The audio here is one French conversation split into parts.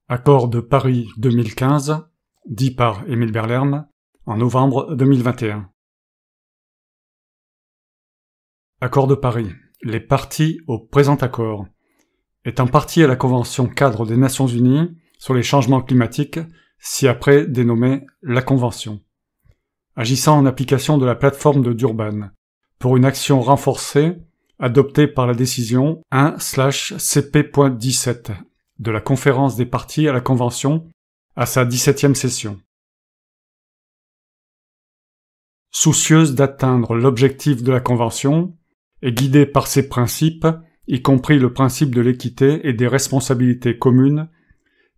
Accord de Paris 2015, dit par Émile Berlerme, en novembre 2021. Accord de Paris. Les parties au présent accord. Étant partie à la Convention cadre des Nations Unies sur les changements climatiques, ci-après dénommée la Convention. Agissant en application de la plateforme de Durban, pour une action renforcée adoptée par la décision 1/CP.17 de la Conférence des parties à la Convention à sa 17e session. Soucieuse d'atteindre l'objectif de la Convention et guidée par ses principes, y compris le principe de l'équité et des responsabilités communes,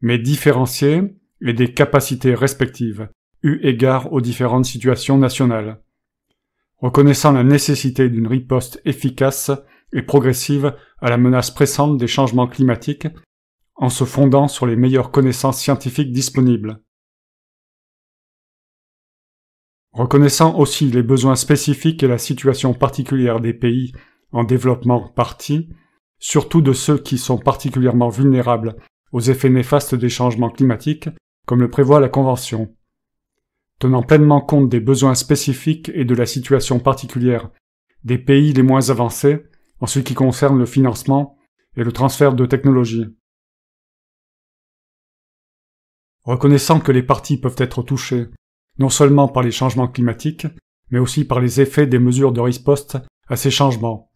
mais différenciées et des capacités respectives, eu égard aux différentes situations nationales. Reconnaissant la nécessité d'une riposte efficace et progressive à la menace pressante des changements climatiques, en se fondant sur les meilleures connaissances scientifiques disponibles. Reconnaissant aussi les besoins spécifiques et la situation particulière des pays en développement partis, surtout de ceux qui sont particulièrement vulnérables aux effets néfastes des changements climatiques, comme le prévoit la Convention. Tenant pleinement compte des besoins spécifiques et de la situation particulière des pays les moins avancés en ce qui concerne le financement et le transfert de technologies. Reconnaissant que les parties peuvent être touchées non seulement par les changements climatiques, mais aussi par les effets des mesures de riposte à ces changements.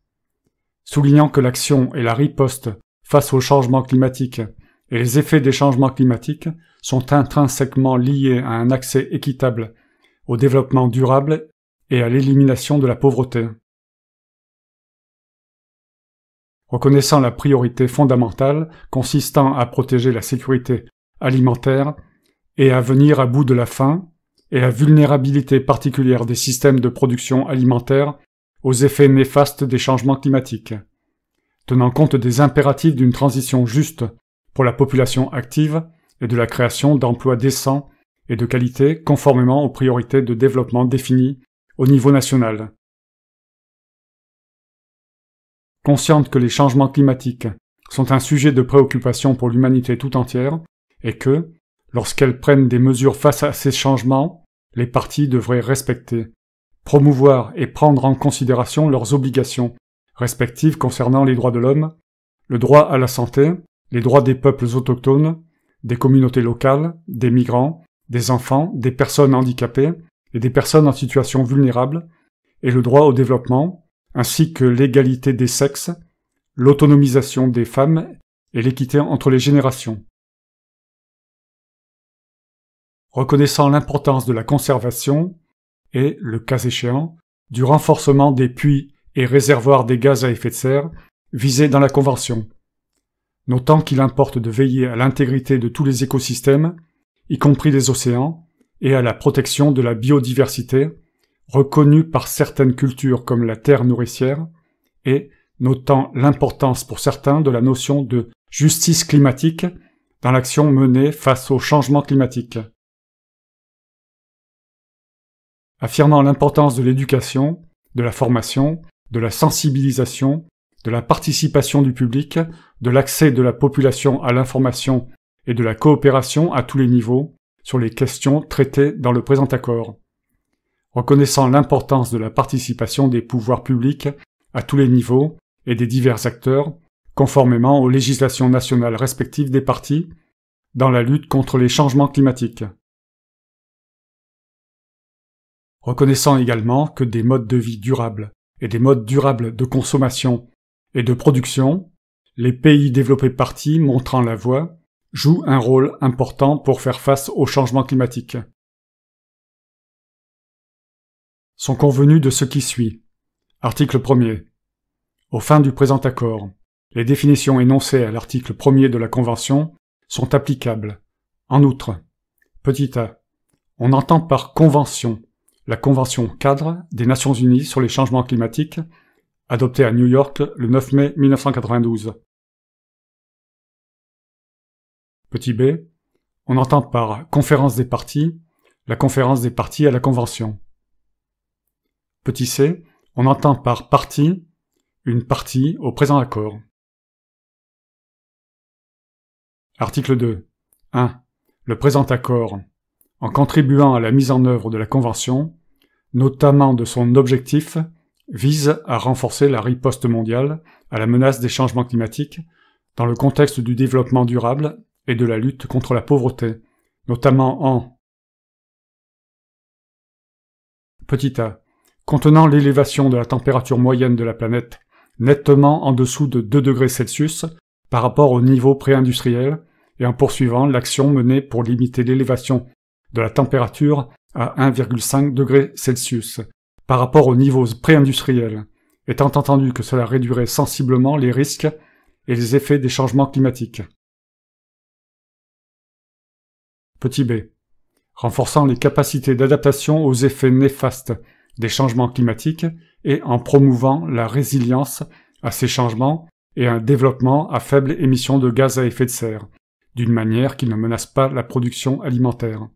Soulignant que l'action et la riposte face aux changements climatiques et les effets des changements climatiques sont intrinsèquement liés à un accès équitable au développement durable et à l'élimination de la pauvreté. Reconnaissant la priorité fondamentale consistant à protéger la sécurité alimentaire et à venir à bout de la faim et la vulnérabilité particulière des systèmes de production alimentaire aux effets néfastes des changements climatiques, tenant compte des impératifs d'une transition juste pour la population active et de la création d'emplois décents et de qualité conformément aux priorités de développement définies au niveau national. Consciente que les changements climatiques sont un sujet de préoccupation pour l'humanité tout entière et que, lorsqu'elles prennent des mesures face à ces changements, les parties devraient respecter, promouvoir et prendre en considération leurs obligations respectives concernant les droits de l'homme, le droit à la santé, les droits des peuples autochtones, des communautés locales, des migrants, des enfants, des personnes handicapées et des personnes en situation vulnérable, et le droit au développement, ainsi que l'égalité des sexes, l'autonomisation des femmes et l'équité entre les générations. Reconnaissant l'importance de la conservation et, le cas échéant, du renforcement des puits et réservoirs des gaz à effet de serre visés dans la Convention, notant qu'il importe de veiller à l'intégrité de tous les écosystèmes, y compris les océans, et à la protection de la biodiversité, reconnue par certaines cultures comme la terre nourricière, et notant l'importance pour certains de la notion de justice climatique dans l'action menée face au changement climatique. Affirmant l'importance de l'éducation, de la formation, de la sensibilisation, de la participation du public, de l'accès de la population à l'information et de la coopération à tous les niveaux sur les questions traitées dans le présent accord. Reconnaissant l'importance de la participation des pouvoirs publics à tous les niveaux et des divers acteurs, conformément aux législations nationales respectives des parties, dans la lutte contre les changements climatiques. Reconnaissant également que des modes de vie durables et des modes durables de consommation et de production, les pays développés parties montrant la voie, jouent un rôle important pour faire face au changement climatique. Sont convenus de ce qui suit. Article 1er. Aux fins du présent accord, les définitions énoncées à l'article 1er de la Convention sont applicables. En outre, petit a, on entend par convention la Convention cadre des Nations Unies sur les changements climatiques, adoptée à New York le 9 mai 1992. Petit b, on entend par conférence des parties la conférence des parties à la Convention. Petit c, on entend par partie une partie au présent accord. Article 2. 1. Le présent accord, en contribuant à la mise en œuvre de la Convention, notamment de son objectif, vise à renforcer la riposte mondiale à la menace des changements climatiques dans le contexte du développement durable et de la lutte contre la pauvreté, notamment en a. Contenant l'élévation de la température moyenne de la planète nettement en dessous de 2 degrés Celsius par rapport au niveau pré-industriel et en poursuivant l'action menée pour limiter l'élévation de la température à 1,5 degré Celsius par rapport au niveau pré-industriel, étant entendu que cela réduirait sensiblement les risques et les effets des changements climatiques. Petit b. Renforçant les capacités d'adaptation aux effets néfastes des changements climatiques et en promouvant la résilience à ces changements et un développement à faible émission de gaz à effet de serre, d'une manière qui ne menace pas la production alimentaire.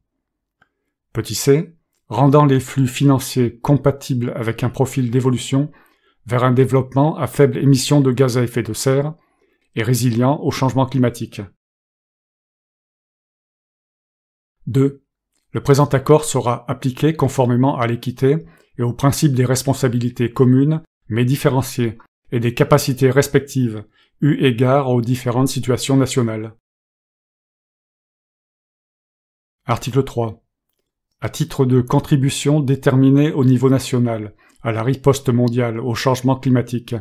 Petit c. Rendant les flux financiers compatibles avec un profil d'évolution vers un développement à faible émission de gaz à effet de serre et résilient au changement climatique. 2. Le présent accord sera appliqué conformément à l'équité et au principe des responsabilités communes mais différenciées et des capacités respectives, eu égard aux différentes situations nationales. Article 3. À titre de contribution déterminée au niveau national à la riposte mondiale au changement climatique,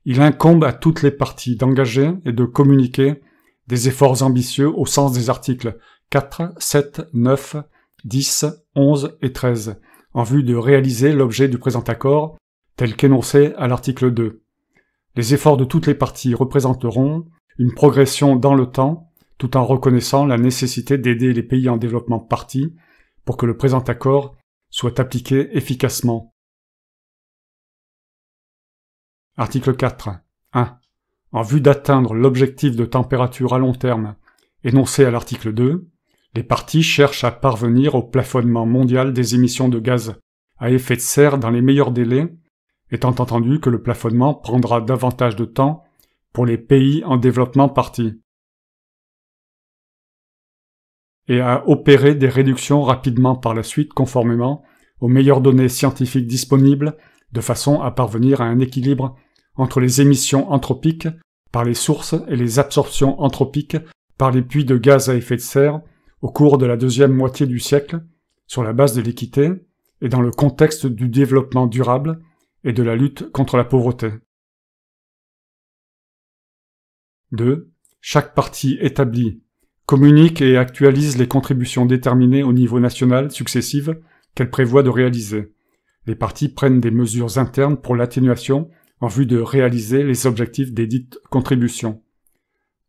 il incombe à toutes les parties d'engager et de communiquer des efforts ambitieux au sens des articles 4, 7, 9, 10, 11 et 13, en vue de réaliser l'objet du présent accord, tel qu'énoncé à l'article 2. Les efforts de toutes les parties représenteront une progression dans le temps, tout en reconnaissant la nécessité d'aider les pays en développement parties pour que le présent accord soit appliqué efficacement. Article 4. 1. En vue d'atteindre l'objectif de température à long terme énoncé à l'article 2, les parties cherchent à parvenir au plafonnement mondial des émissions de gaz à effet de serre dans les meilleurs délais, étant entendu que le plafonnement prendra davantage de temps pour les pays en développement parties, et à opérer des réductions rapidement par la suite conformément aux meilleures données scientifiques disponibles de façon à parvenir à un équilibre entre les émissions anthropiques par les sources et les absorptions anthropiques par les puits de gaz à effet de serre au cours de la deuxième moitié du siècle, sur la base de l'équité et dans le contexte du développement durable et de la lutte contre la pauvreté. 2. Chaque partie établit, communique et actualise les contributions déterminées au niveau national successives qu'elle prévoit de réaliser. Les parties prennent des mesures internes pour l'atténuation en vue de réaliser les objectifs des dites contributions.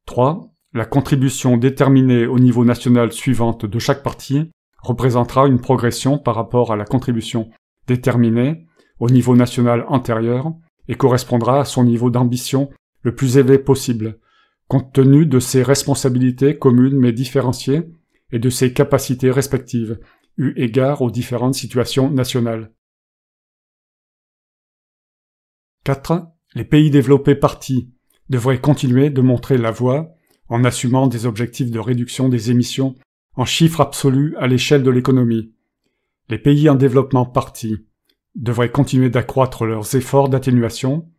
3. La contribution déterminée au niveau national suivante de chaque partie représentera une progression par rapport à la contribution déterminée au niveau national antérieur et correspondra à son niveau d'ambition le plus élevé possible, compte tenu de ses responsabilités communes mais différenciées et de ses capacités respectives, eu égard aux différentes situations nationales. 4. Les pays développés parties devraient continuer de montrer la voie en assumant des objectifs de réduction des émissions en chiffres absolus à l'échelle de l'économie. Les pays en développement parties devraient continuer d'accroître leurs efforts d'atténuation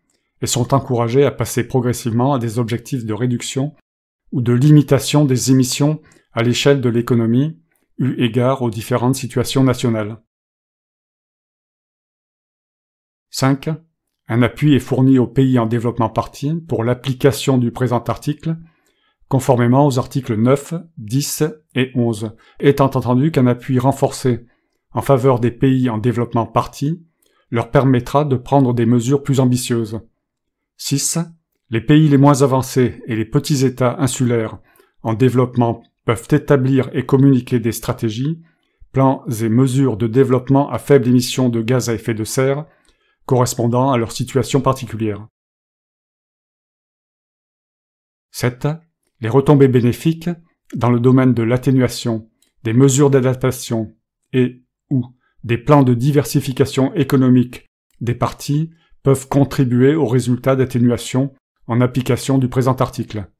et sont encouragés à passer progressivement à des objectifs de réduction ou de limitation des émissions à l'échelle de l'économie, eu égard aux différentes situations nationales. 5. Un appui est fourni aux pays en développement parties pour l'application du présent article, conformément aux articles 9, 10 et 11, étant entendu qu'un appui renforcé en faveur des pays en développement parties leur permettra de prendre des mesures plus ambitieuses. 6. Les pays les moins avancés et les petits États insulaires en développement peuvent établir et communiquer des stratégies, plans et mesures de développement à faible émission de gaz à effet de serre correspondant à leur situation particulière. 7. Les retombées bénéfiques, dans le domaine de l'atténuation, des mesures d'adaptation et ou des plans de diversification économique des parties peuvent contribuer aux résultats d'atténuation en application du présent article.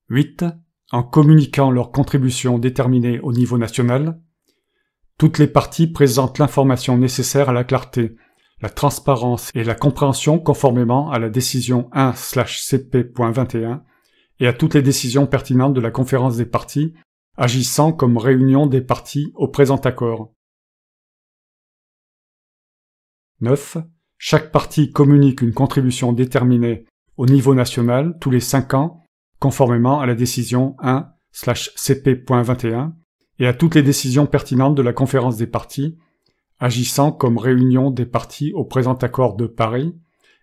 8. en communiquant leurs contributions déterminées au niveau national. Toutes les parties présentent l'information nécessaire à la clarté, la transparence et la compréhension conformément à la décision 1/CP.21 et à toutes les décisions pertinentes de la conférence des parties, agissant comme réunion des parties au présent accord. 9. Chaque partie communique une contribution déterminée au niveau national tous les 5 ans, conformément à la décision 1/CP.21 et à toutes les décisions pertinentes de la conférence des parties, agissant comme réunion des parties au présent accord de Paris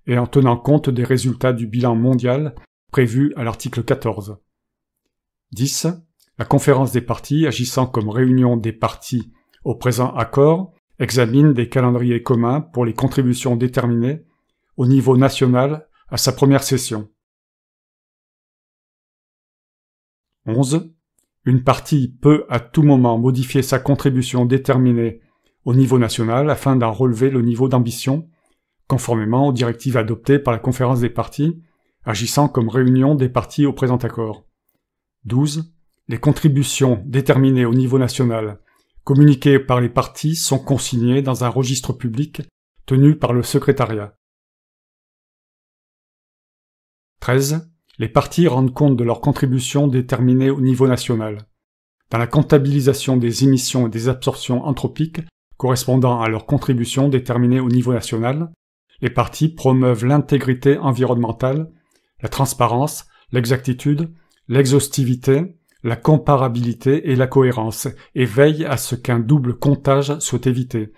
et en tenant compte des résultats du bilan mondial prévu à l'article 14. 10. La conférence des parties, agissant comme réunion des parties au présent accord, examine des calendriers communs pour les contributions déterminées au niveau national à sa première session. 11. Une partie peut à tout moment modifier sa contribution déterminée au niveau national afin d'en relever le niveau d'ambition, conformément aux directives adoptées par la conférence des parties, agissant comme réunion des parties au présent accord. 12. Les contributions déterminées au niveau national, communiquées par les parties, sont consignées dans un registre public tenu par le secrétariat. 13. Les parties rendent compte de leurs contributions déterminées au niveau national. Dans la comptabilisation des émissions et des absorptions anthropiques correspondant à leurs contributions déterminées au niveau national, les parties promeuvent l'intégrité environnementale, la transparence, l'exactitude, l'exhaustivité, la comparabilité et la cohérence, et veillent à ce qu'un double comptage soit évité,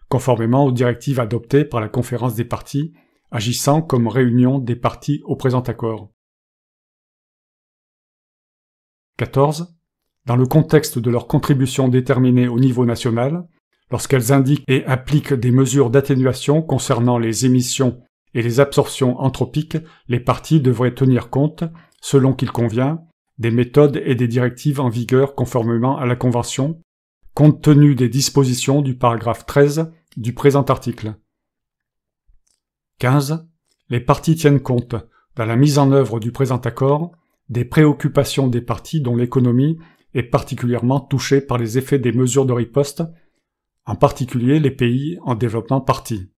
conformément aux directives adoptées par la conférence des parties, agissant comme réunion des parties au présent accord. 14. Dans le contexte de leurs contributions déterminées au niveau national, lorsqu'elles indiquent et appliquent des mesures d'atténuation concernant les émissions et les absorptions anthropiques, les parties devraient tenir compte, selon qu'il convient, des méthodes et des directives en vigueur conformément à la Convention, compte tenu des dispositions du paragraphe 13 du présent article. 15. Les parties tiennent compte, dans la mise en œuvre du présent accord, des préoccupations des parties dont l'économie est particulièrement touchée par les effets des mesures de riposte, en particulier les pays en développement parties.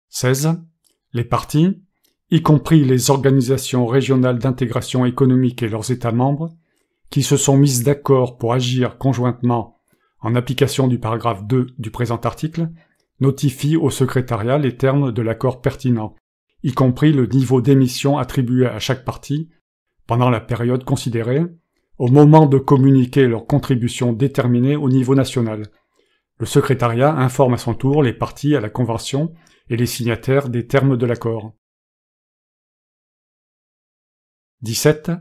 16. Les parties, y compris les organisations régionales d'intégration économique et leurs États membres, qui se sont mises d'accord pour agir conjointement en application du paragraphe 2 du présent article, notifient au secrétariat les termes de l'accord pertinent, y compris le niveau d'émission attribué à chaque partie, pendant la période considérée, au moment de communiquer leurs contributions déterminées au niveau national. Le secrétariat informe à son tour les parties à la Convention et les signataires des termes de l'accord. 17.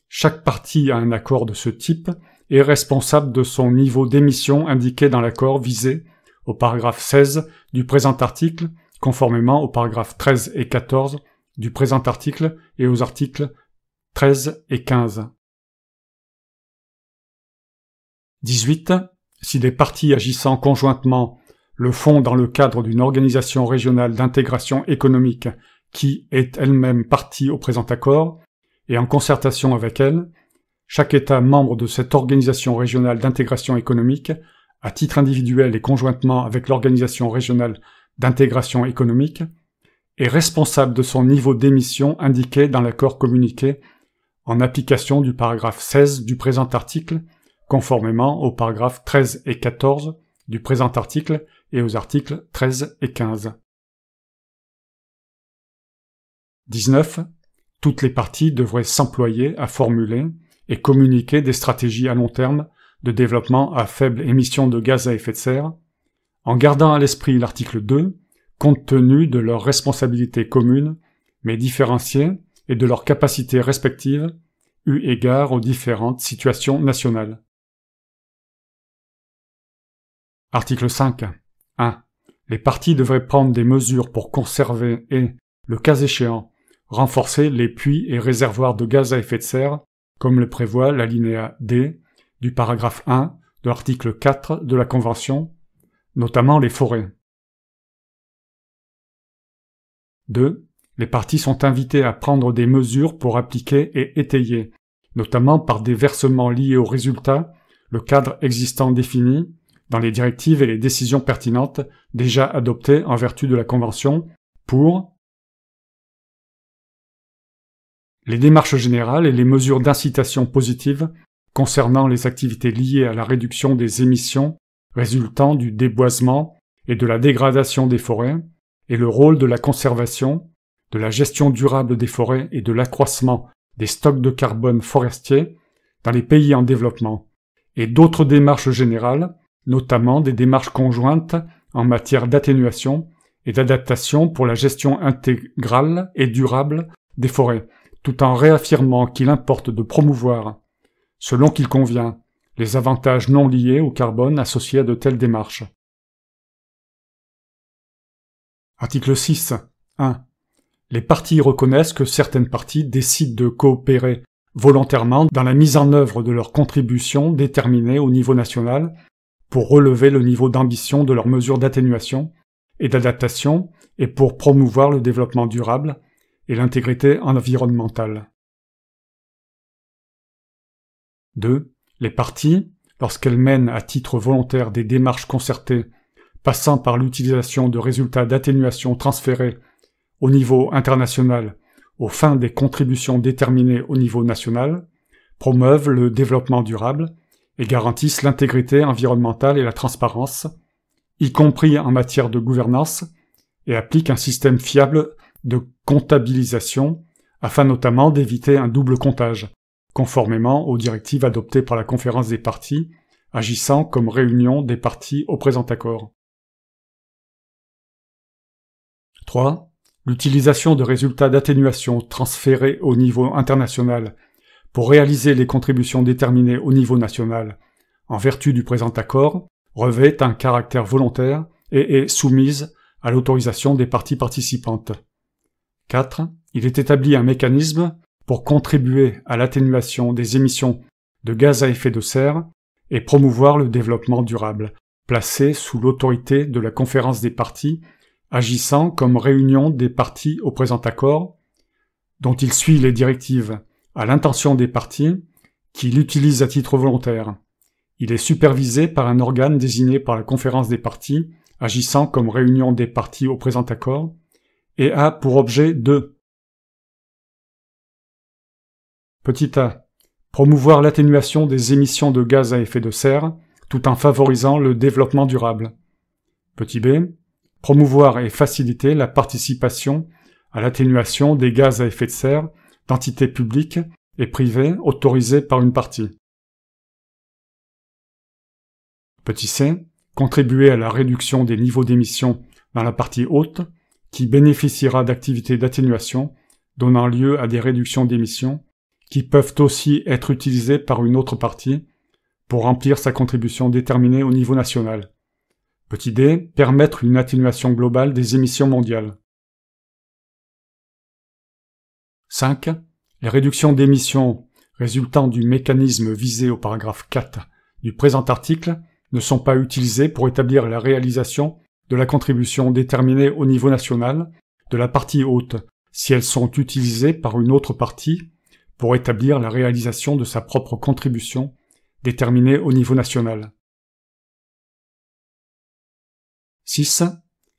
Chaque partie à un accord de ce type est responsable de son niveau d'émission indiqué dans l'accord visé au paragraphe 16 du présent article, conformément aux paragraphes 13 et 14 du présent article et aux articles 13 et 15. 18. Si des parties agissant conjointement le font dans le cadre d'une organisation régionale d'intégration économique qui est elle-même partie au présent accord, et en concertation avec elle, chaque État membre de cette organisation régionale d'intégration économique, à titre individuel et conjointement avec l'organisation régionale d'intégration économique, est responsable de son niveau d'émission indiqué dans l'accord communiqué en application du paragraphe 16 du présent article, conformément aux paragraphes 13 et 14 du présent article et aux articles 13 et 15. 19. Toutes les parties devraient s'employer à formuler et communiquer des stratégies à long terme de développement à faible émission de gaz à effet de serre, en gardant à l'esprit l'article 2, compte tenu de leurs responsabilités communes, mais différenciées, et de leurs capacités respectives, eu égard aux différentes situations nationales. Article 5. 1. Les parties devraient prendre des mesures pour conserver et, le cas échéant, renforcer les puits et réservoirs de gaz à effet de serre, comme le prévoit l'alinéa D du paragraphe 1 de l'article 4 de la Convention, notamment les forêts. 2. les parties sont invitées à prendre des mesures pour appliquer et étayer, notamment par des versements liés aux résultats, le cadre existant défini, dans les directives et les décisions pertinentes déjà adoptées en vertu de la Convention, pour les démarches générales et les mesures d'incitation positive concernant les activités liées à la réduction des émissions résultant du déboisement et de la dégradation des forêts, et le rôle de la conservation, de la gestion durable des forêts et de l'accroissement des stocks de carbone forestier dans les pays en développement, et d'autres démarches générales, notamment des démarches conjointes en matière d'atténuation et d'adaptation pour la gestion intégrale et durable des forêts, tout en réaffirmant qu'il importe de promouvoir, selon qu'il convient, les avantages non liés au carbone associés à de telles démarches. Article 6. 1. Les parties reconnaissent que certaines parties décident de coopérer volontairement dans la mise en œuvre de leurs contributions déterminées au niveau national pour relever le niveau d'ambition de leurs mesures d'atténuation et d'adaptation et pour promouvoir le développement durable et l'intégrité environnementale. 2. Les parties, lorsqu'elles mènent à titre volontaire des démarches concertées passant par l'utilisation de résultats d'atténuation transférés au niveau international aux fins des contributions déterminées au niveau national, promeuvent le développement durable et garantissent l'intégrité environnementale et la transparence, y compris en matière de gouvernance, et appliquent un système fiable de comptabilisation afin notamment d'éviter un double comptage, conformément aux directives adoptées par la conférence des parties, agissant comme réunion des parties au présent accord. 3. L'utilisation de résultats d'atténuation transférés au niveau international pour réaliser les contributions déterminées au niveau national, en vertu du présent accord, revêt un caractère volontaire et est soumise à l'autorisation des parties participantes. 4. Il est établi un mécanisme pour contribuer à l'atténuation des émissions de gaz à effet de serre et promouvoir le développement durable, placé sous l'autorité de la conférence des parties, agissant comme réunion des parties au présent accord, dont il suit les directives à l'intention des parties, qui l'utilisent à titre volontaire. Il est supervisé par un organe désigné par la conférence des parties, agissant comme réunion des parties au présent accord, et a pour objet de petit a. Promouvoir l'atténuation des émissions de gaz à effet de serre, tout en favorisant le développement durable. Petit b. Promouvoir et faciliter la participation à l'atténuation des gaz à effet de serre d'entités publiques et privées autorisées par une partie. Petit c. Contribuer à la réduction des niveaux d'émissions dans la partie haute, qui bénéficiera d'activités d'atténuation, donnant lieu à des réductions d'émissions, qui peuvent aussi être utilisées par une autre partie, pour remplir sa contribution déterminée au niveau national. Petit d. Permettre une atténuation globale des émissions mondiales. 5. Les réductions d'émissions résultant du mécanisme visé au paragraphe 4 du présent article ne sont pas utilisées pour établir la réalisation de la contribution déterminée au niveau national de la partie haute, si elles sont utilisées par une autre partie pour établir la réalisation de sa propre contribution déterminée au niveau national. 6.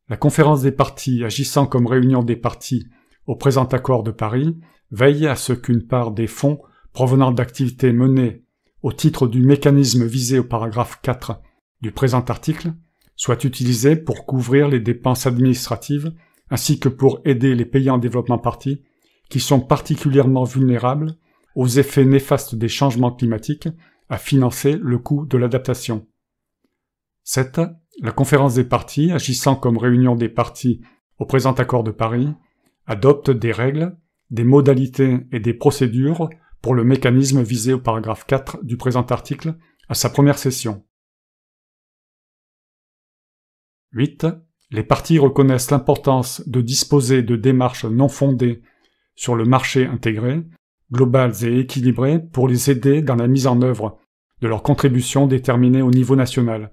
La conférence des parties agissant comme réunion des parties au présent accord de Paris veille à ce qu'une part des fonds provenant d'activités menées au titre du mécanisme visé au paragraphe 4 du présent article soit utilisée pour couvrir les dépenses administratives ainsi que pour aider les pays en développement parties qui sont particulièrement vulnérables aux effets néfastes des changements climatiques à financer le coût de l'adaptation. 7. La conférence des parties, agissant comme réunion des parties au présent accord de Paris, adopte des règles, des modalités et des procédures pour le mécanisme visé au paragraphe 4 du présent article à sa première session. 8. Les parties reconnaissent l'importance de disposer de démarches non fondées sur le marché intégré, globales et équilibrées pour les aider dans la mise en œuvre de leurs contributions déterminées au niveau national,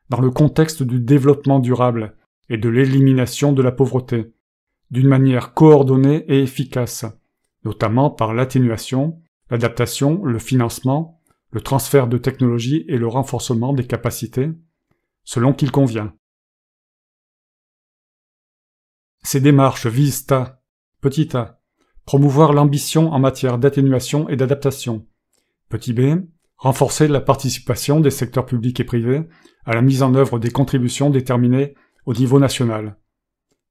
dans le contexte du développement durable et de l'élimination de la pauvreté, d'une manière coordonnée et efficace, notamment par l'atténuation, l'adaptation, le financement, le transfert de technologies et le renforcement des capacités, selon qu'il convient. Ces démarches visent à, petit a, promouvoir l'ambition en matière d'atténuation et d'adaptation. Petit b, renforcer la participation des secteurs publics et privés à la mise en œuvre des contributions déterminées au niveau national.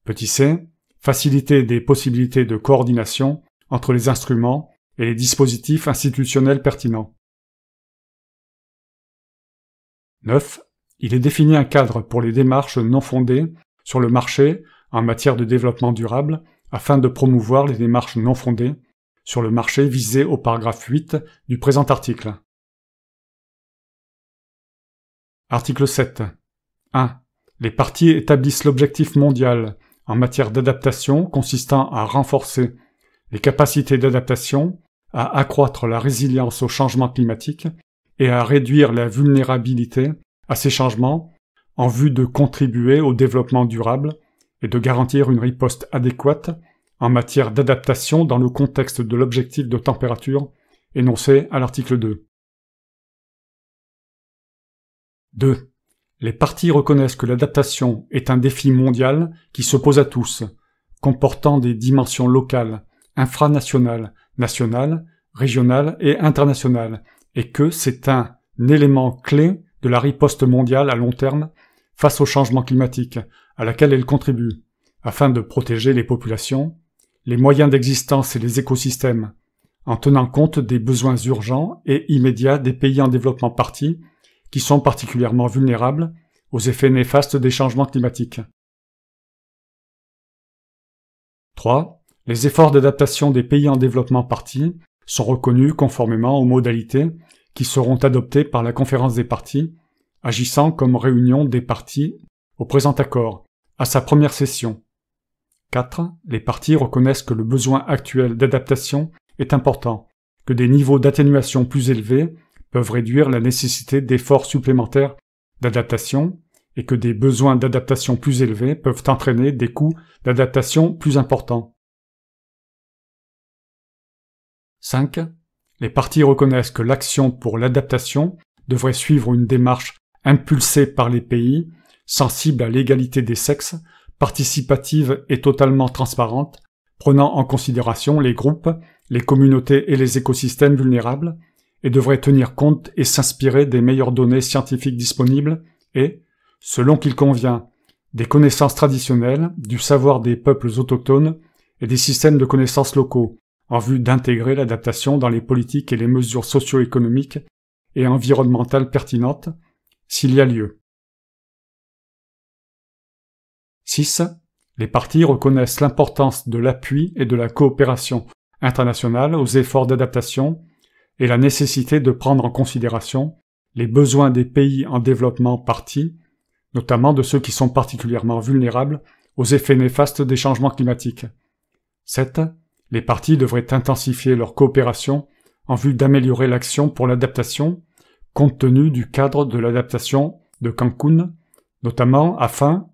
Petit c, faciliter des possibilités de coordination entre les instruments et les dispositifs institutionnels pertinents. 9. Il est défini un cadre pour les démarches non fondées sur le marché en matière de développement durable afin de promouvoir les démarches non fondées sur le marché visées au paragraphe 8 du présent article. Article 7. 1. Les parties établissent l'objectif mondial en matière d'adaptation consistant à renforcer les capacités d'adaptation, à accroître la résilience au changement climatique et à réduire la vulnérabilité à ces changements en vue de contribuer au développement durable et de garantir une riposte adéquate en matière d'adaptation dans le contexte de l'objectif de température énoncé à l'article 2. 2. Les parties reconnaissent que l'adaptation est un défi mondial qui se pose à tous, comportant des dimensions locales, infranationales, nationales, régionales et internationales, et que c'est un élément clé de la riposte mondiale à long terme face au changement climatique, à laquelle elle contribue, afin de protéger les populations, les moyens d'existence et les écosystèmes, en tenant compte des besoins urgents et immédiats des pays en développement parties, qui sont particulièrement vulnérables aux effets néfastes des changements climatiques. 3. Les efforts d'adaptation des pays en développement parties sont reconnus conformément aux modalités qui seront adoptées par la conférence des parties, agissant comme réunion des parties au présent accord, à sa première session. 4. Les parties reconnaissent que le besoin actuel d'adaptation est important, que des niveaux d'atténuation plus élevés peuvent réduire la nécessité d'efforts supplémentaires d'adaptation et que des besoins d'adaptation plus élevés peuvent entraîner des coûts d'adaptation plus importants. 5. Les parties reconnaissent que l'action pour l'adaptation devrait suivre une démarche impulsée par les pays, sensible à l'égalité des sexes, participative et totalement transparente, prenant en considération les groupes, les communautés et les écosystèmes vulnérables, et devrait tenir compte et s'inspirer des meilleures données scientifiques disponibles et, selon qu'il convient, des connaissances traditionnelles, du savoir des peuples autochtones et des systèmes de connaissances locaux, en vue d'intégrer l'adaptation dans les politiques et les mesures socio-économiques et environnementales pertinentes, s'il y a lieu. 6. Les parties reconnaissent l'importance de l'appui et de la coopération internationale aux efforts d'adaptation et la nécessité de prendre en considération les besoins des pays en développement parties, notamment de ceux qui sont particulièrement vulnérables aux effets néfastes des changements climatiques. 7. Les parties devraient intensifier leur coopération en vue d'améliorer l'action pour l'adaptation, compte tenu du cadre de l'adaptation de Cancún, notamment afin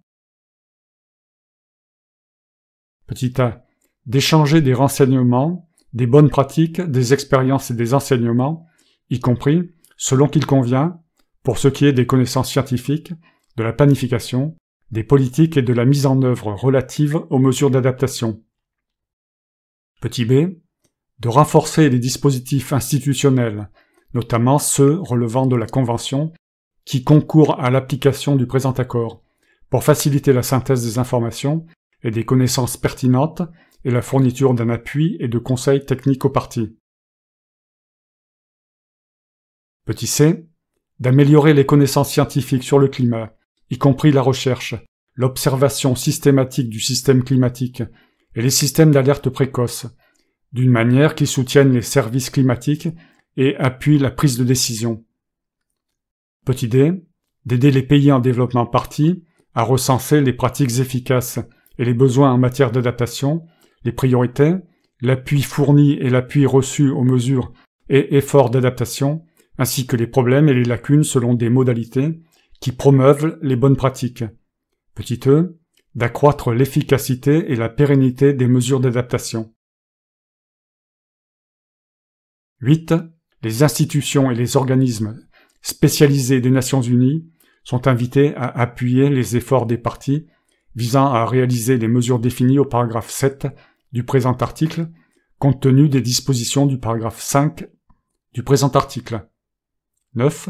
a. D'échanger des renseignements, des bonnes pratiques, des expériences et des enseignements, y compris, selon qu'il convient, pour ce qui est des connaissances scientifiques, de la planification, des politiques et de la mise en œuvre relative aux mesures d'adaptation. Petit b. De renforcer les dispositifs institutionnels, notamment ceux relevant de la Convention, qui concourent à l'application du présent accord, pour faciliter la synthèse des informations et des connaissances pertinentes et la fourniture d'un appui et de conseils techniques aux parties. Petit c. D'améliorer les connaissances scientifiques sur le climat, y compris la recherche, l'observation systématique du système climatique et les systèmes d'alerte précoce, d'une manière qui soutienne les services climatiques et appuie la prise de décision. Petit d. D'aider les pays en développement parties à recenser les pratiques efficaces et les besoins en matière d'adaptation, les priorités, l'appui fourni et l'appui reçu aux mesures et efforts d'adaptation, ainsi que les problèmes et les lacunes selon des modalités qui promeuvent les bonnes pratiques. Petit e, d'accroître l'efficacité et la pérennité des mesures d'adaptation. 8. Les institutions et les organismes spécialisés des Nations Unies sont invités à appuyer les efforts des parties visant à réaliser les mesures définies au paragraphe 7 du présent article, compte tenu des dispositions du paragraphe 5 du présent article. 9.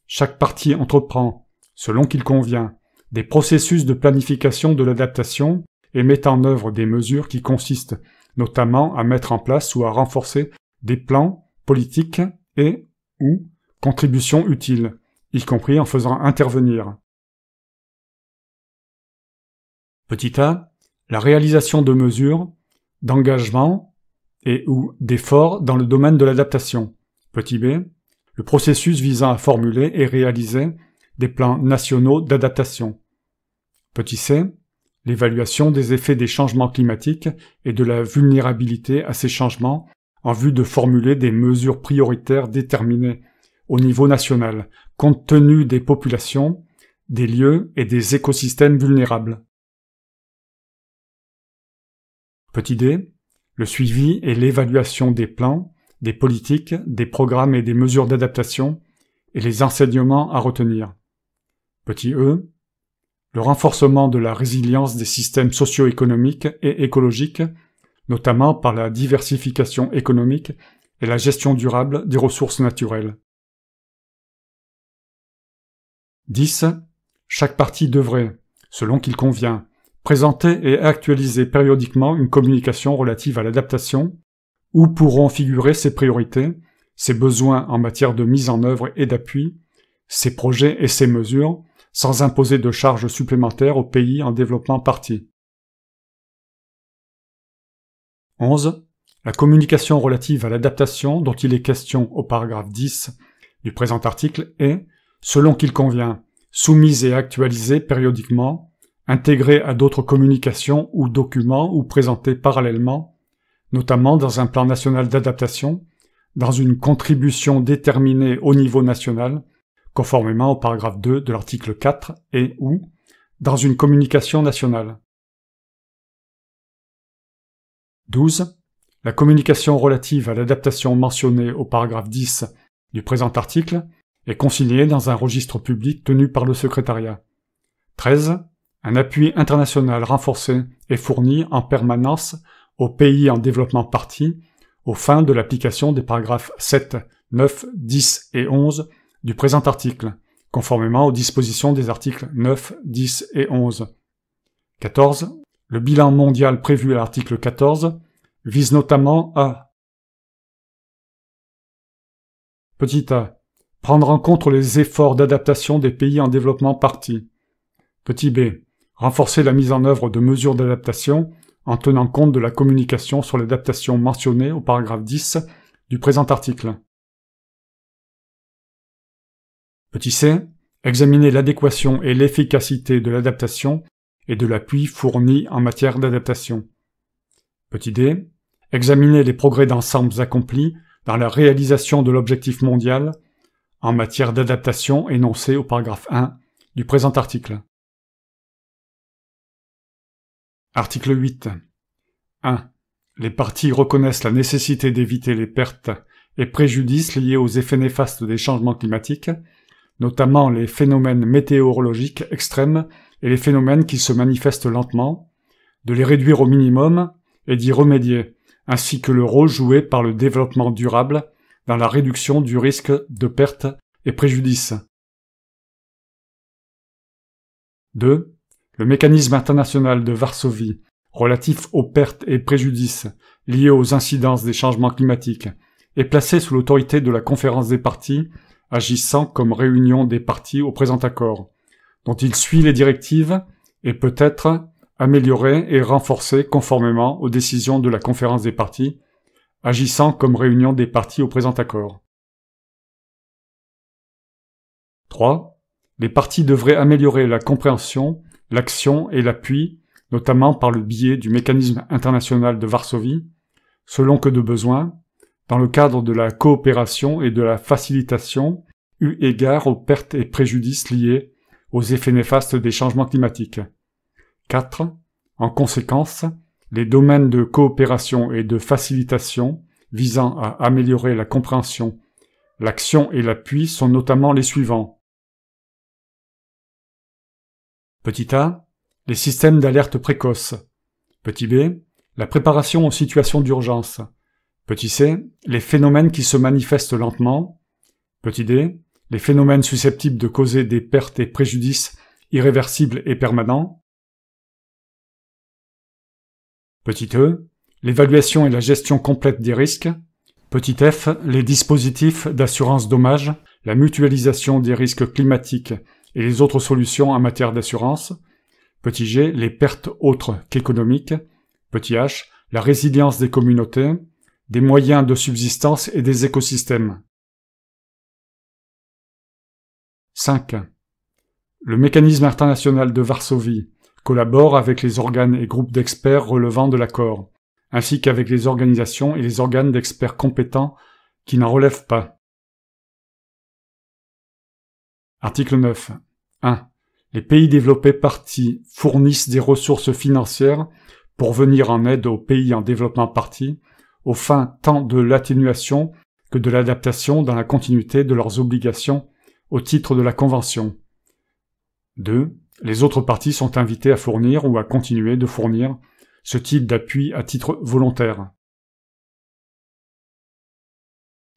Chaque partie entreprend, selon qu'il convient, des processus de planification de l'adaptation et met en œuvre des mesures qui consistent notamment à mettre en place ou à renforcer des plans, politiques et ou contributions utiles, y compris en faisant intervenir. Petit a, la réalisation de mesures, d'engagement et ou d'efforts dans le domaine de l'adaptation. Petit b, le processus visant à formuler et réaliser des plans nationaux d'adaptation. Petit c, l'évaluation des effets des changements climatiques et de la vulnérabilité à ces changements en vue de formuler des mesures prioritaires déterminées au niveau national, compte tenu des populations, des lieux et des écosystèmes vulnérables. Petit d, le suivi et l'évaluation des plans, des politiques, des programmes et des mesures d'adaptation et les enseignements à retenir. Petit e, le renforcement de la résilience des systèmes socio-économiques et écologiques, notamment par la diversification économique et la gestion durable des ressources naturelles. 10. Chaque partie devrait, selon qu'il convient, présenter et actualiser périodiquement une communication relative à l'adaptation, où pourront figurer ses priorités, ses besoins en matière de mise en œuvre et d'appui, ses projets et ses mesures, sans imposer de charges supplémentaires aux pays en développement parties. 11. La communication relative à l'adaptation dont il est question au paragraphe 10 du présent article est, selon qu'il convient, soumise et actualisée périodiquement, intégrée à d'autres communications ou documents ou présentée parallèlement, notamment dans un plan national d'adaptation, dans une contribution déterminée au niveau national, conformément au paragraphe 2 de l'article 4 et ou dans une communication nationale. 12. La communication relative à l'adaptation mentionnée au paragraphe 10 du présent article est consignée dans un registre public tenu par le secrétariat. 13. Un appui international renforcé est fourni en permanence aux pays en développement parties aux fins de l'application des paragraphes 7, 9, 10 et 11 du présent article, conformément aux dispositions des articles 9, 10 et 11. 14. Le bilan mondial prévu à l'article 14 vise notamment à Petit a. Prendre en compte les efforts d'adaptation des pays en développement parties. Petit b. Renforcer la mise en œuvre de mesures d'adaptation en tenant compte de la communication sur l'adaptation mentionnée au paragraphe 10 du présent article. Petit c. Examiner l'adéquation et l'efficacité de l'adaptation et de l'appui fourni en matière d'adaptation. Petit d. Examiner les progrès d'ensemble accomplis dans la réalisation de l'objectif mondial en matière d'adaptation énoncé au paragraphe 1 du présent article. Article 8. 1. Les parties reconnaissent la nécessité d'éviter les pertes et préjudices liés aux effets néfastes des changements climatiques, notamment les phénomènes météorologiques extrêmes et les phénomènes qui se manifestent lentement, de les réduire au minimum et d'y remédier, ainsi que le rôle joué par le développement durable dans la réduction du risque de pertes et préjudices. 2. Le mécanisme international de Varsovie, relatif aux pertes et préjudices liés aux incidences des changements climatiques, est placé sous l'autorité de la conférence des parties, agissant comme réunion des parties au présent accord, dont il suit les directives et peut être amélioré et renforcé conformément aux décisions de la conférence des parties, agissant comme réunion des parties au présent accord. 3. Les parties devraient améliorer la compréhension, l'action et l'appui, notamment par le biais du mécanisme international de Varsovie, selon que de besoin, dans le cadre de la coopération et de la facilitation, eu égard aux pertes et préjudices liés aux effets néfastes des changements climatiques, 4. En conséquence, les domaines de coopération et de facilitation visant à améliorer la compréhension, l'action et l'appui sont notamment les suivants. Petit a, les systèmes d'alerte précoce. Petit b, la préparation aux situations d'urgence. Petit c, les phénomènes qui se manifestent lentement. Petit d, les phénomènes susceptibles de causer des pertes et préjudices irréversibles et permanents. Petit e, l'évaluation et la gestion complète des risques. Petit f, les dispositifs d'assurance dommages, la mutualisation des risques climatiques et les autres solutions en matière d'assurance. Petit g, les pertes autres qu'économiques. Petit h, la résilience des communautés, des moyens de subsistance et des écosystèmes. 5. Le mécanisme international de Varsovie collabore avec les organes et groupes d'experts relevant de l'accord, ainsi qu'avec les organisations et les organes d'experts compétents qui n'en relèvent pas. Article 9. 1. Les pays développés parties fournissent des ressources financières pour venir en aide aux pays en développement parties, aux fins tant de l'atténuation que de l'adaptation dans la continuité de leurs obligations au titre de la Convention. 2. Les autres parties sont invitées à fournir ou à continuer de fournir ce type d'appui à titre volontaire.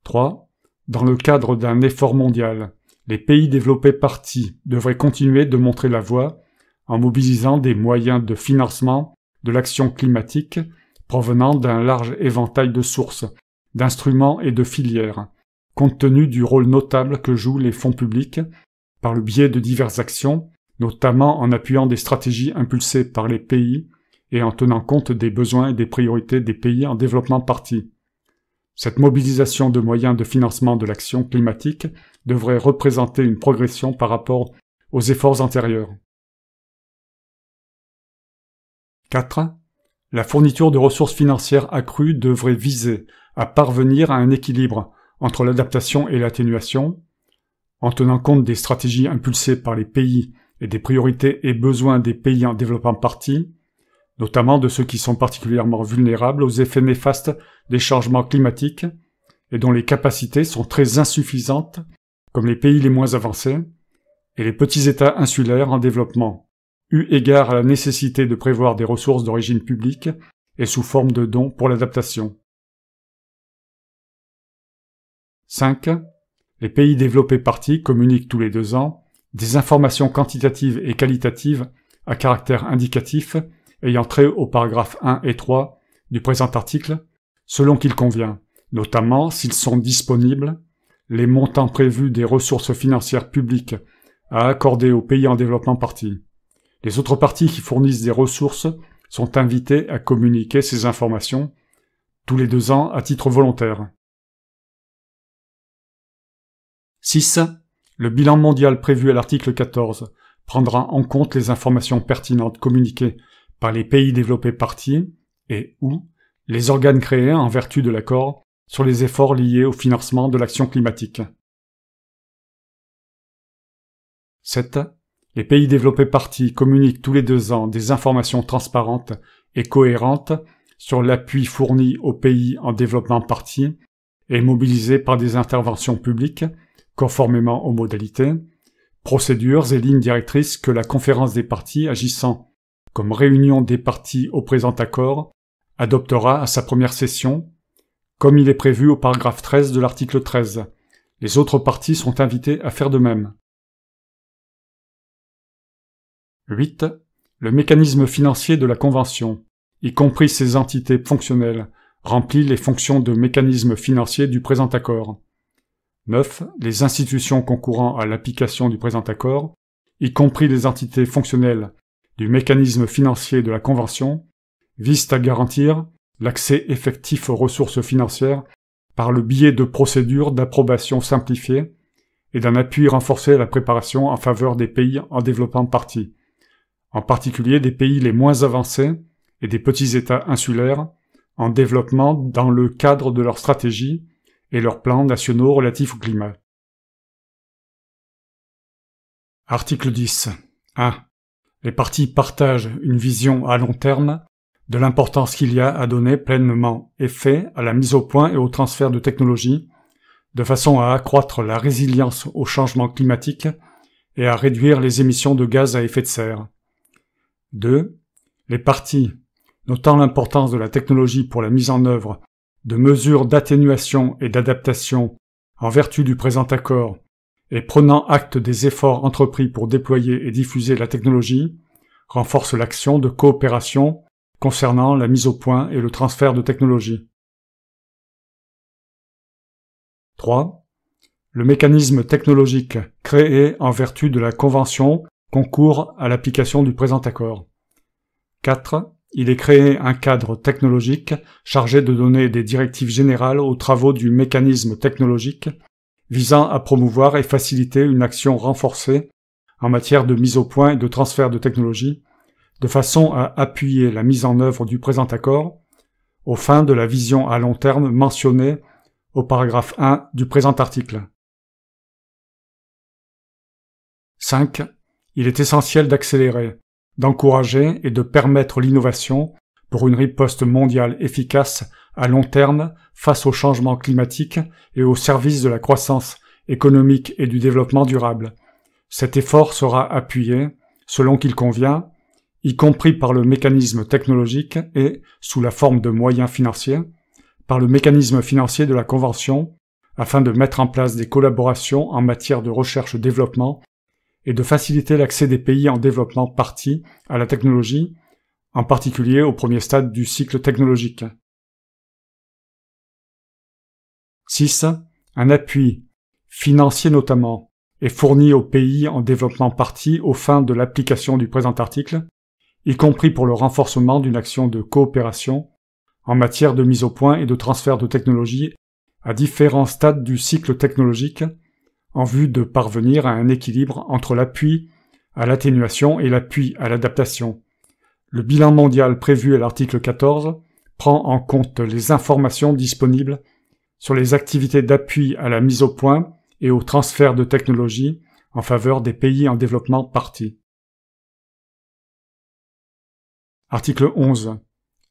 3. Dans le cadre d'un effort mondial, les pays développés parties devraient continuer de montrer la voie en mobilisant des moyens de financement de l'action climatique provenant d'un large éventail de sources, d'instruments et de filières, compte tenu du rôle notable que jouent les fonds publics par le biais de diverses actions, notamment en appuyant des stratégies impulsées par les pays et en tenant compte des besoins et des priorités des pays en développement parties. Cette mobilisation de moyens de financement de l'action climatique devrait représenter une progression par rapport aux efforts antérieurs. 4. La fourniture de ressources financières accrues devrait viser à parvenir à un équilibre entre l'adaptation et l'atténuation, en tenant compte des stratégies impulsées par les pays et des priorités et besoins des pays en développement parties, notamment de ceux qui sont particulièrement vulnérables aux effets néfastes des changements climatiques et dont les capacités sont très insuffisantes, comme les pays les moins avancés et les petits États insulaires en développement, eu égard à la nécessité de prévoir des ressources d'origine publique et sous forme de dons pour l'adaptation. 5. Les pays développés parties communiquent tous les 2 ans des informations quantitatives et qualitatives à caractère indicatif ayant trait aux paragraphes 1 et 3 du présent article, selon qu'il convient, notamment s'ils sont disponibles, les montants prévus des ressources financières publiques à accorder aux pays en développement parties. Les autres parties qui fournissent des ressources sont invitées à communiquer ces informations tous les 2 ans à titre volontaire. 6. Le bilan mondial prévu à l'article 14 prendra en compte les informations pertinentes communiquées par les pays développés parties et ou les organes créés en vertu de l'accord sur les efforts liés au financement de l'action climatique. 7. Les pays développés parties communiquent tous les 2 ans des informations transparentes et cohérentes sur l'appui fourni aux pays en développement parties et mobilisé par des interventions publiques conformément aux modalités, procédures et lignes directrices que la conférence des parties agissant comme réunion des parties au présent accord adoptera à sa première session, comme il est prévu au paragraphe 13 de l'article 13. Les autres parties sont invitées à faire de même. 8. Le mécanisme financier de la Convention, y compris ses entités fonctionnelles, remplit les fonctions de mécanisme financier du présent accord. 9. Les institutions concourant à l'application du présent accord, y compris les entités fonctionnelles du mécanisme financier de la Convention, visent à garantir l'accès effectif aux ressources financières par le biais de procédures d'approbation simplifiées et d'un appui renforcé à la préparation en faveur des pays en développement parties, en particulier des pays les moins avancés et des petits États insulaires en développement dans le cadre de leur stratégie et leurs plans nationaux relatifs au climat. Article 10. 1. Les parties partagent une vision à long terme de l'importance qu'il y a à donner pleinement effet à la mise au point et au transfert de technologies, de façon à accroître la résilience au changement climatique et à réduire les émissions de gaz à effet de serre. 2. Les parties, notant l'importance de la technologie pour la mise en œuvre de mesures d'atténuation et d'adaptation en vertu du présent accord et prenant acte des efforts entrepris pour déployer et diffuser la technologie, renforcent l'action de coopération concernant la mise au point et le transfert de technologie. 3. Le mécanisme technologique créé en vertu de la Convention concourt à l'application du présent accord. 4. Il est créé un cadre technologique chargé de donner des directives générales aux travaux du mécanisme technologique visant à promouvoir et faciliter une action renforcée en matière de mise au point et de transfert de technologie, de façon à appuyer la mise en œuvre du présent accord aux fins de la vision à long terme mentionnée au paragraphe 1 du présent article. 5. Il est essentiel d'accélérer, d'encourager et de permettre l'innovation pour une riposte mondiale efficace à long terme face au changement climatique et au service de la croissance économique et du développement durable. Cet effort sera appuyé, selon qu'il convient, y compris par le mécanisme technologique et, sous la forme de moyens financiers, par le mécanisme financier de la Convention, afin de mettre en place des collaborations en matière de recherche-développement et de faciliter l'accès des pays en développement parties à la technologie, en particulier au premier stade du cycle technologique. 6. Un appui, financier notamment, est fourni aux pays en développement parties aux fins de l'application du présent article, y compris pour le renforcement d'une action de coopération en matière de mise au point et de transfert de technologie à différents stades du cycle technologique, en vue de parvenir à un équilibre entre l'appui à l'atténuation et l'appui à l'adaptation. Le bilan mondial prévu à l'article 14 prend en compte les informations disponibles sur les activités d'appui à la mise au point et au transfert de technologie en faveur des pays en développement parties. Article 11.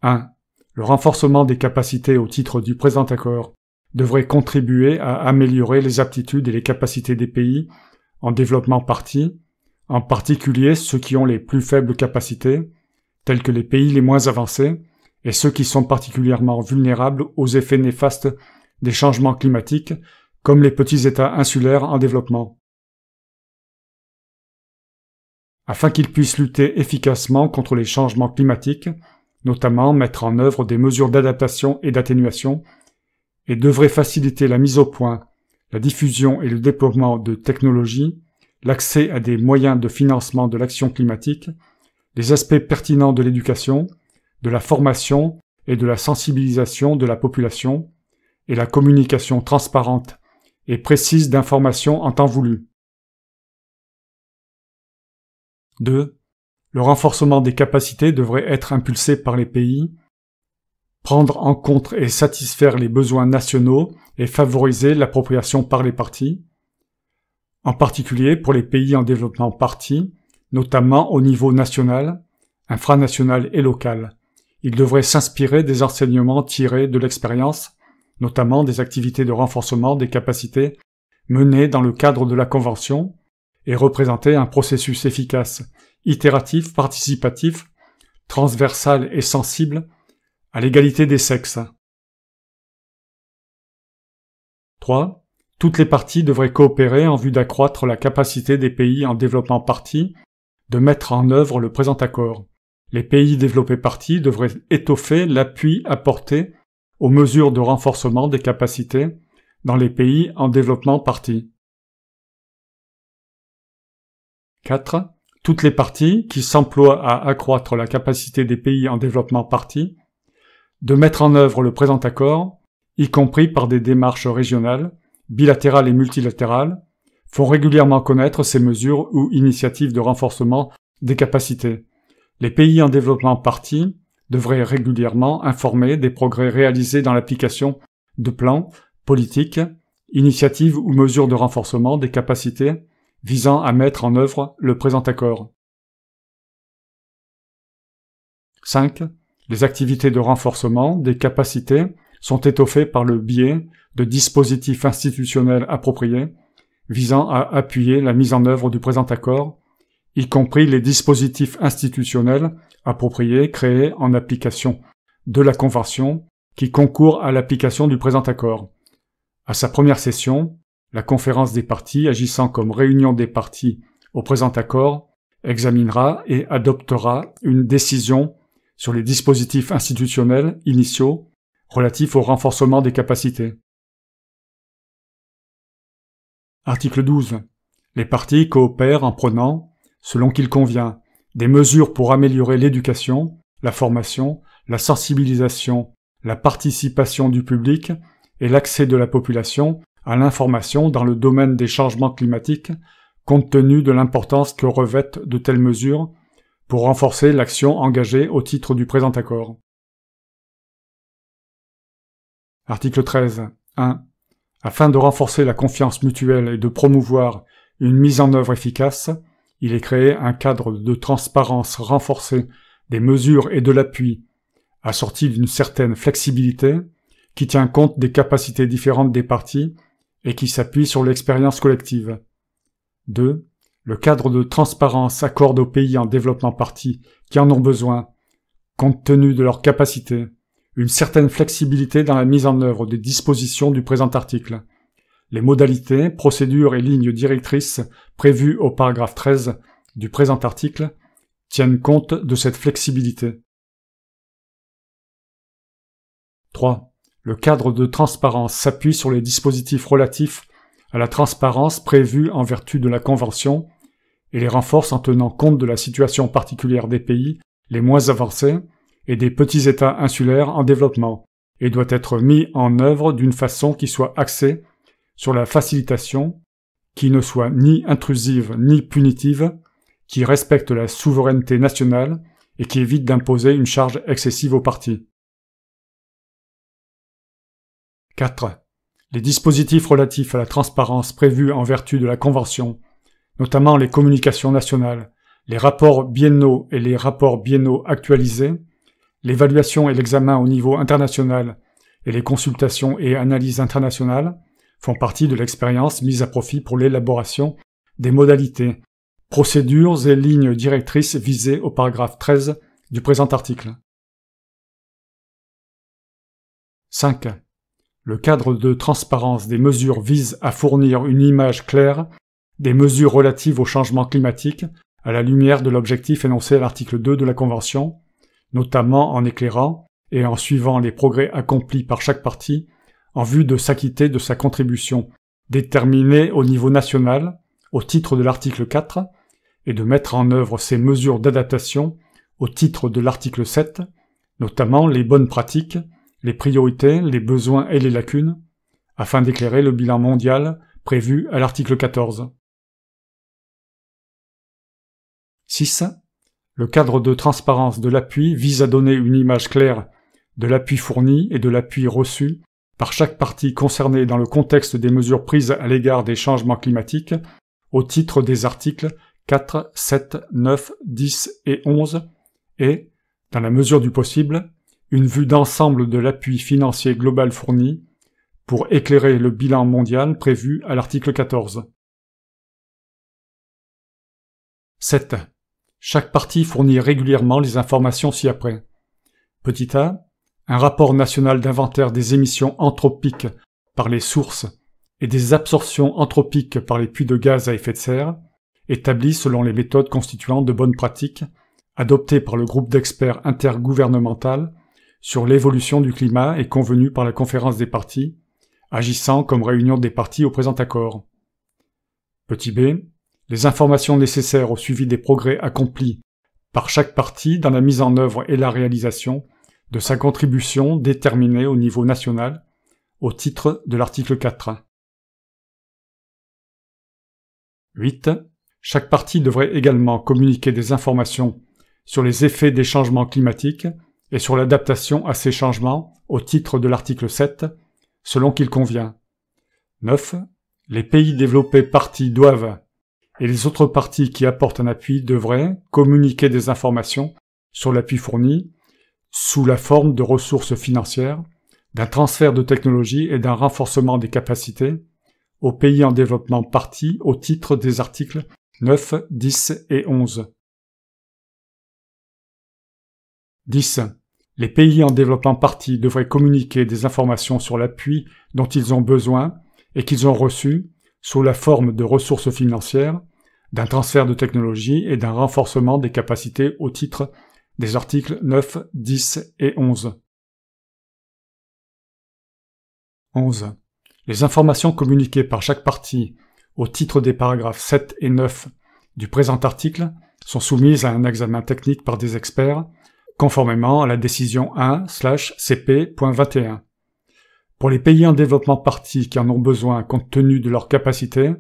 1. Le renforcement des capacités au titre du présent accord devrait contribuer à améliorer les aptitudes et les capacités des pays en développement parties, en particulier ceux qui ont les plus faibles capacités, tels que les pays les moins avancés, et ceux qui sont particulièrement vulnérables aux effets néfastes des changements climatiques, comme les petits États insulaires en développement. Afin qu'ils puissent lutter efficacement contre les changements climatiques, notamment mettre en œuvre des mesures d'adaptation et d'atténuation, et devrait faciliter la mise au point, la diffusion et le déploiement de technologies, l'accès à des moyens de financement de l'action climatique, les aspects pertinents de l'éducation, de la formation et de la sensibilisation de la population, et la communication transparente et précise d'informations en temps voulu. 2. Le renforcement des capacités devrait être impulsé par les pays, prendre en compte et satisfaire les besoins nationaux et favoriser l'appropriation par les parties, en particulier pour les pays en développement parties, notamment au niveau national, infranational et local. Il devrait s'inspirer des enseignements tirés de l'expérience, notamment des activités de renforcement des capacités menées dans le cadre de la Convention, et représenter un processus efficace, itératif, participatif, transversal et sensible à l'égalité des sexes. 3. Toutes les parties devraient coopérer en vue d'accroître la capacité des pays en développement parties de mettre en œuvre le présent accord. Les pays développés parties devraient étoffer l'appui apporté aux mesures de renforcement des capacités dans les pays en développement parties. 4. Toutes les parties qui s'emploient à accroître la capacité des pays en développement parties de mettre en œuvre le présent accord, y compris par des démarches régionales, bilatérales et multilatérales, font régulièrement connaître ces mesures ou initiatives de renforcement des capacités. Les pays en développement parties devraient régulièrement informer des progrès réalisés dans l'application de plans, politiques, initiatives ou mesures de renforcement des capacités visant à mettre en œuvre le présent accord. 5. Les activités de renforcement des capacités sont étoffées par le biais de dispositifs institutionnels appropriés visant à appuyer la mise en œuvre du présent accord, y compris les dispositifs institutionnels appropriés créés en application de la Convention qui concourent à l'application du présent accord. À sa première session, la conférence des parties, agissant comme réunion des parties au présent accord, examinera et adoptera une décision sur les dispositifs institutionnels initiaux relatifs au renforcement des capacités. Article 12. Les parties coopèrent en prenant, selon qu'il convient, des mesures pour améliorer l'éducation, la formation, la sensibilisation, la participation du public et l'accès de la population à l'information dans le domaine des changements climatiques, compte tenu de l'importance que revêtent de telles mesures pour renforcer l'action engagée au titre du présent accord. Article 13. 1. Afin de renforcer la confiance mutuelle et de promouvoir une mise en œuvre efficace, il est créé un cadre de transparence renforcé des mesures et de l'appui, assorti d'une certaine flexibilité, qui tient compte des capacités différentes des parties et qui s'appuie sur l'expérience collective. 2. Le cadre de transparence accorde aux pays en développement parties qui en ont besoin, compte tenu de leurs capacités, une certaine flexibilité dans la mise en œuvre des dispositions du présent article. Les modalités, procédures et lignes directrices prévues au paragraphe 13 du présent article tiennent compte de cette flexibilité. 3. Le cadre de transparence s'appuie sur les dispositifs relatifs à la transparence prévue en vertu de la Convention et les renforce en tenant compte de la situation particulière des pays les moins avancés et des petits États insulaires en développement, et doit être mis en œuvre d'une façon qui soit axée sur la facilitation, qui ne soit ni intrusive ni punitive, qui respecte la souveraineté nationale et qui évite d'imposer une charge excessive aux parties. 4. Les dispositifs relatifs à la transparence prévus en vertu de la Convention, notamment les communications nationales, les rapports biennaux et les rapports biennaux actualisés, l'évaluation et l'examen au niveau international et les consultations et analyses internationales font partie de l'expérience mise à profit pour l'élaboration des modalités, procédures et lignes directrices visées au paragraphe 13 du présent article. 5. Le cadre de transparence des mesures vise à fournir une image claire des mesures relatives au changement climatique à la lumière de l'objectif énoncé à l'article 2 de la Convention, notamment en éclairant et en suivant les progrès accomplis par chaque partie en vue de s'acquitter de sa contribution déterminée au niveau national au titre de l'article 4 et de mettre en œuvre ces mesures d'adaptation au titre de l'article 7, notamment les bonnes pratiques, les priorités, les besoins et les lacunes, afin d'éclairer le bilan mondial prévu à l'article 14. 6. Le cadre de transparence de l'appui vise à donner une image claire de l'appui fourni et de l'appui reçu par chaque partie concernée dans le contexte des mesures prises à l'égard des changements climatiques au titre des articles 4, 7, 9, 10 et 11 et, dans la mesure du possible, une vue d'ensemble de l'appui financier global fourni pour éclairer le bilan mondial prévu à l'article 14. 7. Chaque partie fournit régulièrement les informations ci-après. Petit a, un rapport national d'inventaire des émissions anthropiques par les sources et des absorptions anthropiques par les puits de gaz à effet de serre, établi selon les méthodes constituant de bonnes pratiques, adoptées par le groupe d'experts intergouvernemental sur l'évolution du climat et convenu par la conférence des parties, agissant comme réunion des parties au présent accord. Petit b, les informations nécessaires au suivi des progrès accomplis par chaque partie dans la mise en œuvre et la réalisation de sa contribution déterminée au niveau national, au titre de l'article 4. 8. Chaque partie devrait également communiquer des informations sur les effets des changements climatiques et sur l'adaptation à ces changements au titre de l'article 7, selon qu'il convient. 9. Les pays développés parties doivent, et les autres parties qui apportent un appui devraient, communiquer des informations sur l'appui fourni, sous la forme de ressources financières, d'un transfert de technologie et d'un renforcement des capacités, aux pays en développement parties au titre des articles 9, 10 et 11. 10. Les pays en développement parties devraient communiquer des informations sur l'appui dont ils ont besoin et qu'ils ont reçu sous la forme de ressources financières, d'un transfert de technologie et d'un renforcement des capacités au titre des articles 9, 10 et 11. 11. Les informations communiquées par chaque partie au titre des paragraphes 7 et 9 du présent article sont soumises à un examen technique par des experts, conformément à la décision 1/CP.21. Pour les pays en développement parties qui en ont besoin compte tenu de leurs capacités,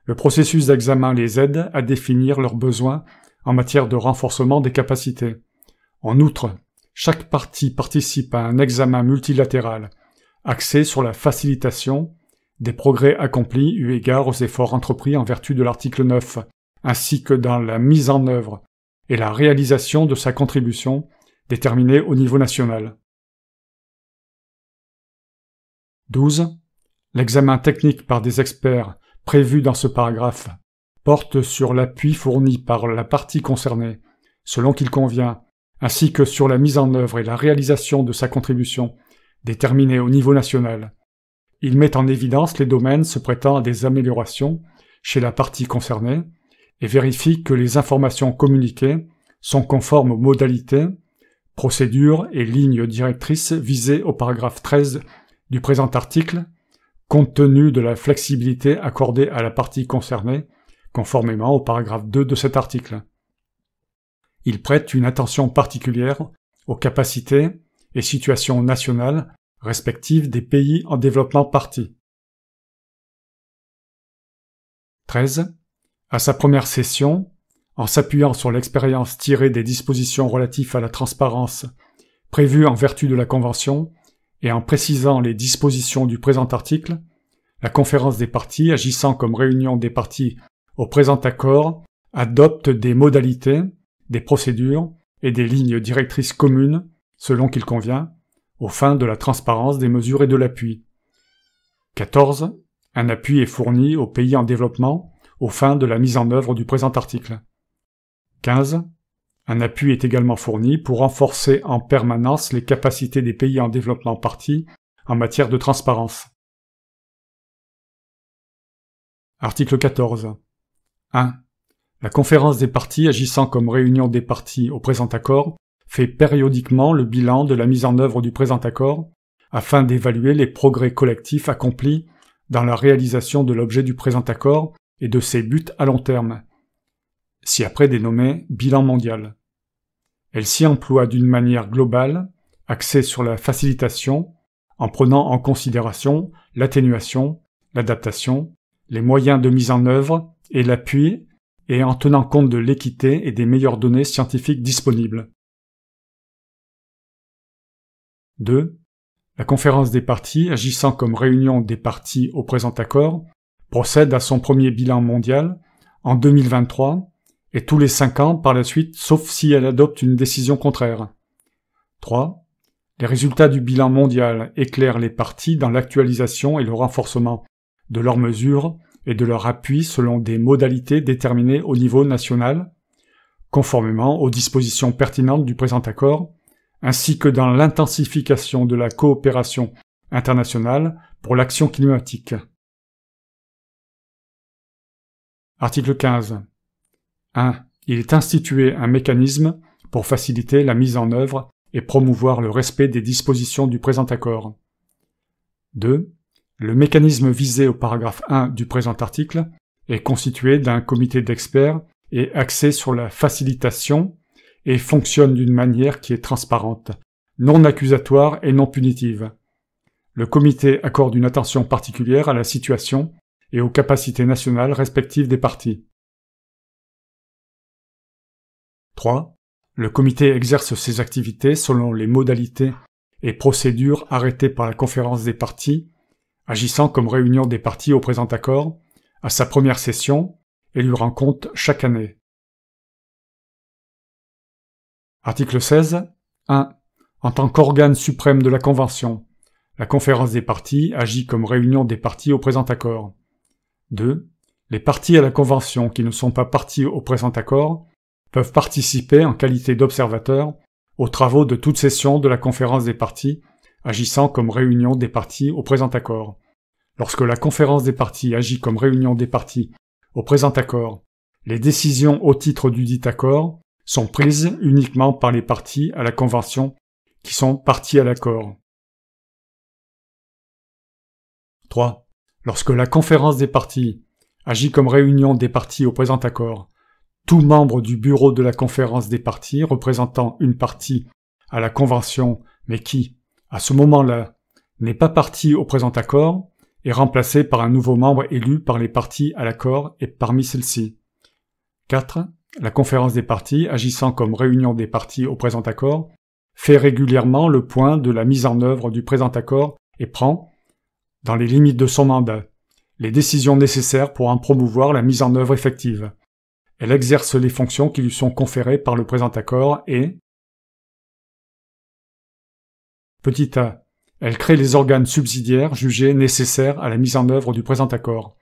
le processus d'examen les aide à définir leurs besoins en matière de renforcement des capacités. En outre, chaque partie participe à un examen multilatéral axé sur la facilitation des progrès accomplis eu égard aux efforts entrepris en vertu de l'article 9, ainsi que dans la mise en œuvre et la réalisation de sa contribution déterminée au niveau national. 12. L'examen technique par des experts prévu dans ce paragraphe porte sur l'appui fourni par la partie concernée, selon qu'il convient, ainsi que sur la mise en œuvre et la réalisation de sa contribution déterminée au niveau national. Il met en évidence les domaines se prêtant à des améliorations chez la partie concernée et vérifie que les informations communiquées sont conformes aux modalités, procédures et lignes directrices visées au paragraphe 13 du présent article, compte tenu de la flexibilité accordée à la partie concernée, conformément au paragraphe 2 de cet article. Il prête une attention particulière aux capacités et situations nationales respectives des pays en développement parties. 13. À sa première session, en s'appuyant sur l'expérience tirée des dispositions relatives à la transparence prévues en vertu de la Convention et en précisant les dispositions du présent article, la conférence des parties, agissant comme réunion des parties au présent accord, adopte des modalités, des procédures et des lignes directrices communes, selon qu'il convient, aux fins de la transparence des mesures et de l'appui. 14. Un appui est fourni aux pays en développement aux fins de la mise en œuvre du présent article. 15. Un appui est également fourni pour renforcer en permanence les capacités des pays en développement parties en matière de transparence. Article 14. 1. La conférence des parties agissant comme réunion des parties au présent accord fait périodiquement le bilan de la mise en œuvre du présent accord afin d'évaluer les progrès collectifs accomplis dans la réalisation de l'objet du présent accord et de ses buts à long terme, ci-après dénommé bilan mondial. Elle s'y emploie d'une manière globale, axée sur la facilitation, en prenant en considération l'atténuation, l'adaptation, les moyens de mise en œuvre et l'appui, et en tenant compte de l'équité et des meilleures données scientifiques disponibles. 2. La conférence des parties, agissant comme réunion des parties au présent accord, procède à son premier bilan mondial en 2023 et tous les 5 ans par la suite, sauf si elle adopte une décision contraire. 3. Les résultats du bilan mondial éclairent les parties dans l'actualisation et le renforcement de leurs mesures et de leur appui selon des modalités déterminées au niveau national, conformément aux dispositions pertinentes du présent accord, ainsi que dans l'intensification de la coopération internationale pour l'action climatique. Article 15. 1. Il est institué un mécanisme pour faciliter la mise en œuvre et promouvoir le respect des dispositions du présent accord. 2. Le mécanisme visé au paragraphe 1 du présent article est constitué d'un comité d'experts et axé sur la facilitation et fonctionne d'une manière qui est transparente, non accusatoire et non punitive. Le comité accorde une attention particulière à la situation et aux capacités nationales respectives des parties. 3. Le comité exerce ses activités selon les modalités et procédures arrêtées par la conférence des parties, agissant comme réunion des parties au présent accord, à sa première session, et lui rend compte chaque année. Article 16. 1. En tant qu'organe suprême de la Convention, la conférence des parties agit comme réunion des parties au présent accord. 2. Les parties à la Convention qui ne sont pas parties au présent accord peuvent participer en qualité d'observateurs aux travaux de toute session de la conférence des parties agissant comme réunion des parties au présent accord. Lorsque la conférence des parties agit comme réunion des parties au présent accord, les décisions au titre du dit accord sont prises uniquement par les parties à la Convention qui sont parties à l'accord. 3. Lorsque la conférence des parties agit comme réunion des parties au présent accord, tout membre du bureau de la conférence des parties représentant une partie à la Convention mais qui, à ce moment-là, n'est pas partie au présent accord, est remplacé par un nouveau membre élu par les parties à l'accord et parmi celles-ci. 4. La conférence des parties, agissant comme réunion des parties au présent accord, fait régulièrement le point de la mise en œuvre du présent accord et prend, dans les limites de son mandat, les décisions nécessaires pour en promouvoir la mise en œuvre effective. Elle exerce les fonctions qui lui sont conférées par le présent accord et petit a. Elle crée les organes subsidiaires jugés nécessaires à la mise en œuvre du présent accord.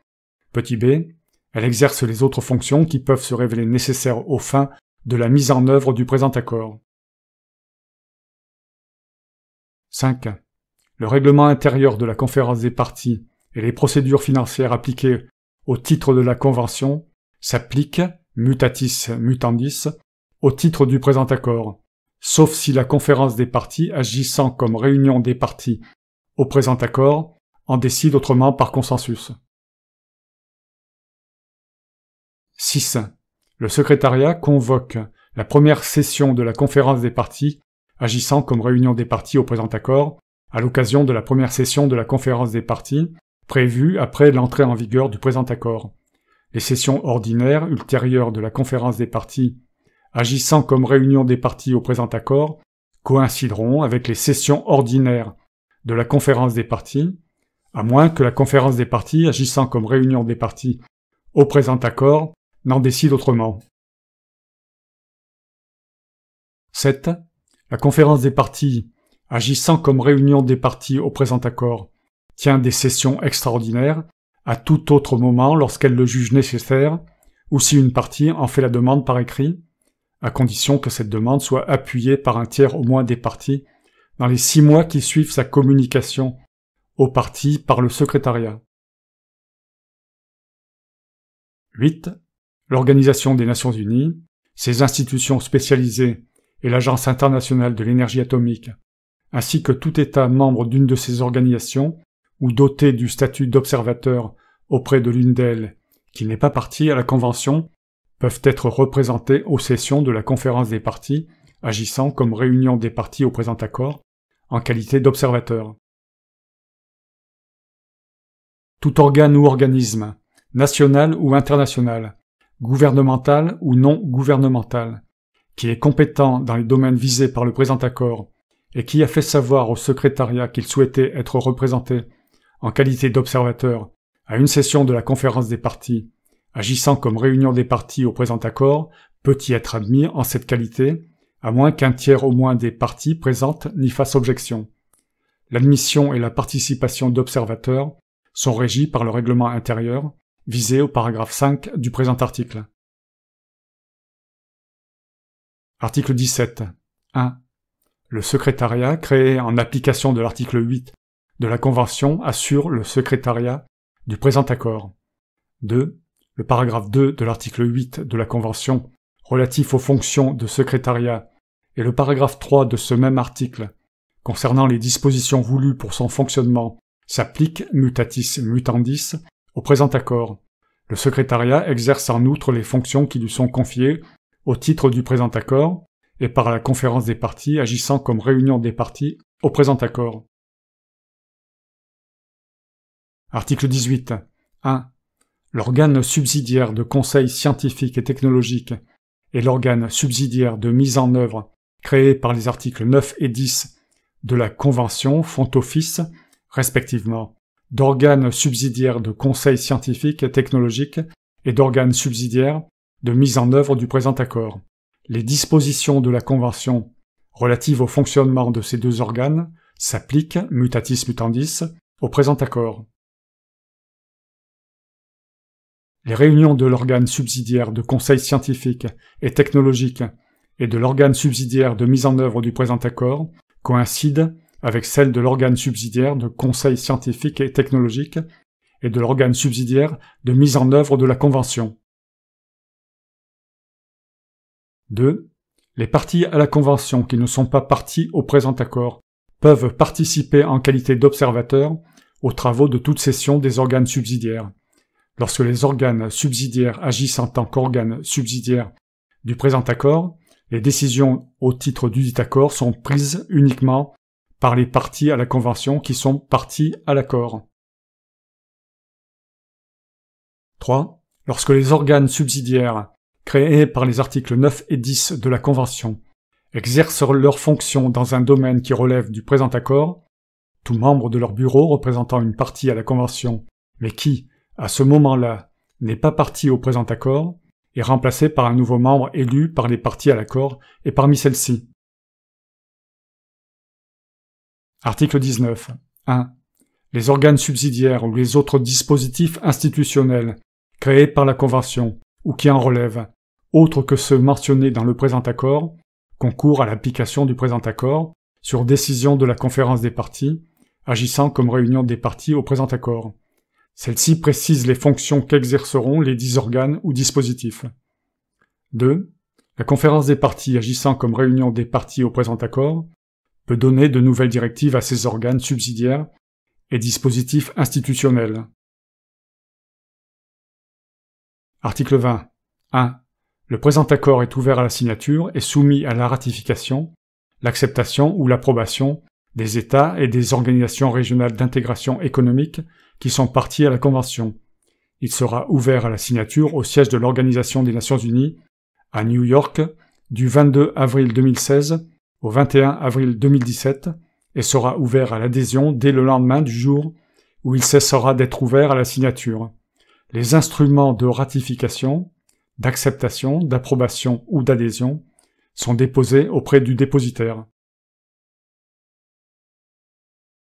Petit b. Elle exerce les autres fonctions qui peuvent se révéler nécessaires aux fins de la mise en œuvre du présent accord. 5. Le règlement intérieur de la conférence des parties et les procédures financières appliquées au titre de la Convention s'appliquent, mutatis mutandis, au titre du présent accord, sauf si la conférence des parties agissant comme réunion des parties au présent accord en décide autrement par consensus. 6. Le secrétariat convoque la première session de la conférence des parties agissant comme réunion des parties au présent accord à l'occasion de la première session de la conférence des parties prévue après l'entrée en vigueur du présent accord. Les sessions ordinaires ultérieures de la conférence des parties agissant comme réunion des parties au présent accord coïncideront avec les sessions ordinaires de la conférence des parties, à moins que la conférence des parties agissant comme réunion des parties au présent accord n'en décide autrement. 7. La conférence des parties agissant comme réunion des parties au présent accord tient des sessions extraordinaires à tout autre moment lorsqu'elle le juge nécessaire ou si une partie en fait la demande par écrit, à condition que cette demande soit appuyée par un tiers au moins des parties dans les 6 mois qui suivent sa communication aux parties par le secrétariat. 8. L'Organisation des Nations Unies, ses institutions spécialisées et l'Agence internationale de l'énergie atomique, ainsi que tout État membre d'une de ces organisations ou doté du statut d'observateur auprès de l'une d'elles qui n'est pas partie à la Convention, peuvent être représentés aux sessions de la conférence des parties agissant comme réunion des parties au présent accord en qualité d'observateur. Tout organe ou organisme, national ou international, gouvernemental ou non gouvernemental, qui est compétent dans les domaines visés par le présent accord et qui a fait savoir au secrétariat qu'il souhaitait être représenté en qualité d'observateur à une session de la conférence des parties, agissant comme réunion des parties au présent accord, peut y être admis en cette qualité, à moins qu'un tiers au moins des parties présentes n'y fasse objection. L'admission et la participation d'observateurs sont régies par le règlement intérieur, visé au paragraphe 5 du présent article. Article 17. 1. Le secrétariat, créé en application de l'article 8 de la Convention, assure le secrétariat du présent accord. 2. Le paragraphe 2 de l'article 8 de la Convention, relatif aux fonctions de secrétariat, et le paragraphe 3 de ce même article, concernant les dispositions voulues pour son fonctionnement, s'appliquent mutatis mutandis au présent accord. Le secrétariat exerce en outre les fonctions qui lui sont confiées au titre du présent accord et par la conférence des parties agissant comme réunion des parties au présent accord. Article 18. 1. L'organe subsidiaire de conseil scientifique et technologique et l'organe subsidiaire de mise en œuvre créés par les articles 9 et 10 de la Convention font office, respectivement, d'organes subsidiaires de conseil scientifique et technologique et d'organes subsidiaires de mise en œuvre du présent accord. les dispositions de la Convention relatives au fonctionnement de ces deux organes s'appliquent, mutatis mutandis, au présent accord. Les réunions de l'organe subsidiaire de conseil scientifique et technologique et de l'organe subsidiaire de mise en œuvre du présent accord coïncident avec celles de l'organe subsidiaire de conseil scientifique et technologique et de l'organe subsidiaire de mise en œuvre de la Convention. 2. Les parties à la Convention qui ne sont pas parties au présent accord peuvent participer en qualité d'observateurs aux travaux de toute session des organes subsidiaires. Lorsque les organes subsidiaires agissent en tant qu'organes subsidiaires du présent accord, les décisions au titre dudit accord sont prises uniquement par les parties à la Convention qui sont parties à l'accord. 3. Lorsque les organes subsidiaires créés par les articles 9 et 10 de la Convention exercent leurs fonctions dans un domaine qui relève du présent accord, tout membre de leur bureau représentant une partie à la Convention, mais qui, à ce moment-là, n'est pas partie au présent accord, est remplacé par un nouveau membre élu par les parties à l'accord et parmi celles-ci. Article 19. 1. Les organes subsidiaires ou les autres dispositifs institutionnels créés par la Convention ou qui en relèvent, autres que ceux mentionnés dans le présent accord, concourent à l'application du présent accord sur décision de la conférence des parties, agissant comme réunion des parties au présent accord. Celle-ci précise les fonctions qu'exerceront les 10 organes ou dispositifs. 2. La conférence des parties agissant comme réunion des parties au présent accord peut donner de nouvelles directives à ces organes subsidiaires et dispositifs institutionnels. Article 20. 1. Le présent accord est ouvert à la signature et soumis à la ratification, l'acceptation ou l'approbation des États et des organisations régionales d'intégration économique qui sont parties à la Convention. Il sera ouvert à la signature au siège de l'Organisation des Nations Unies, à New York, du 22 avril 2016 au 21 avril 2017 et sera ouvert à l'adhésion dès le lendemain du jour où il cessera d'être ouvert à la signature. Les instruments de ratification, d'acceptation, d'approbation ou d'adhésion sont déposés auprès du dépositaire.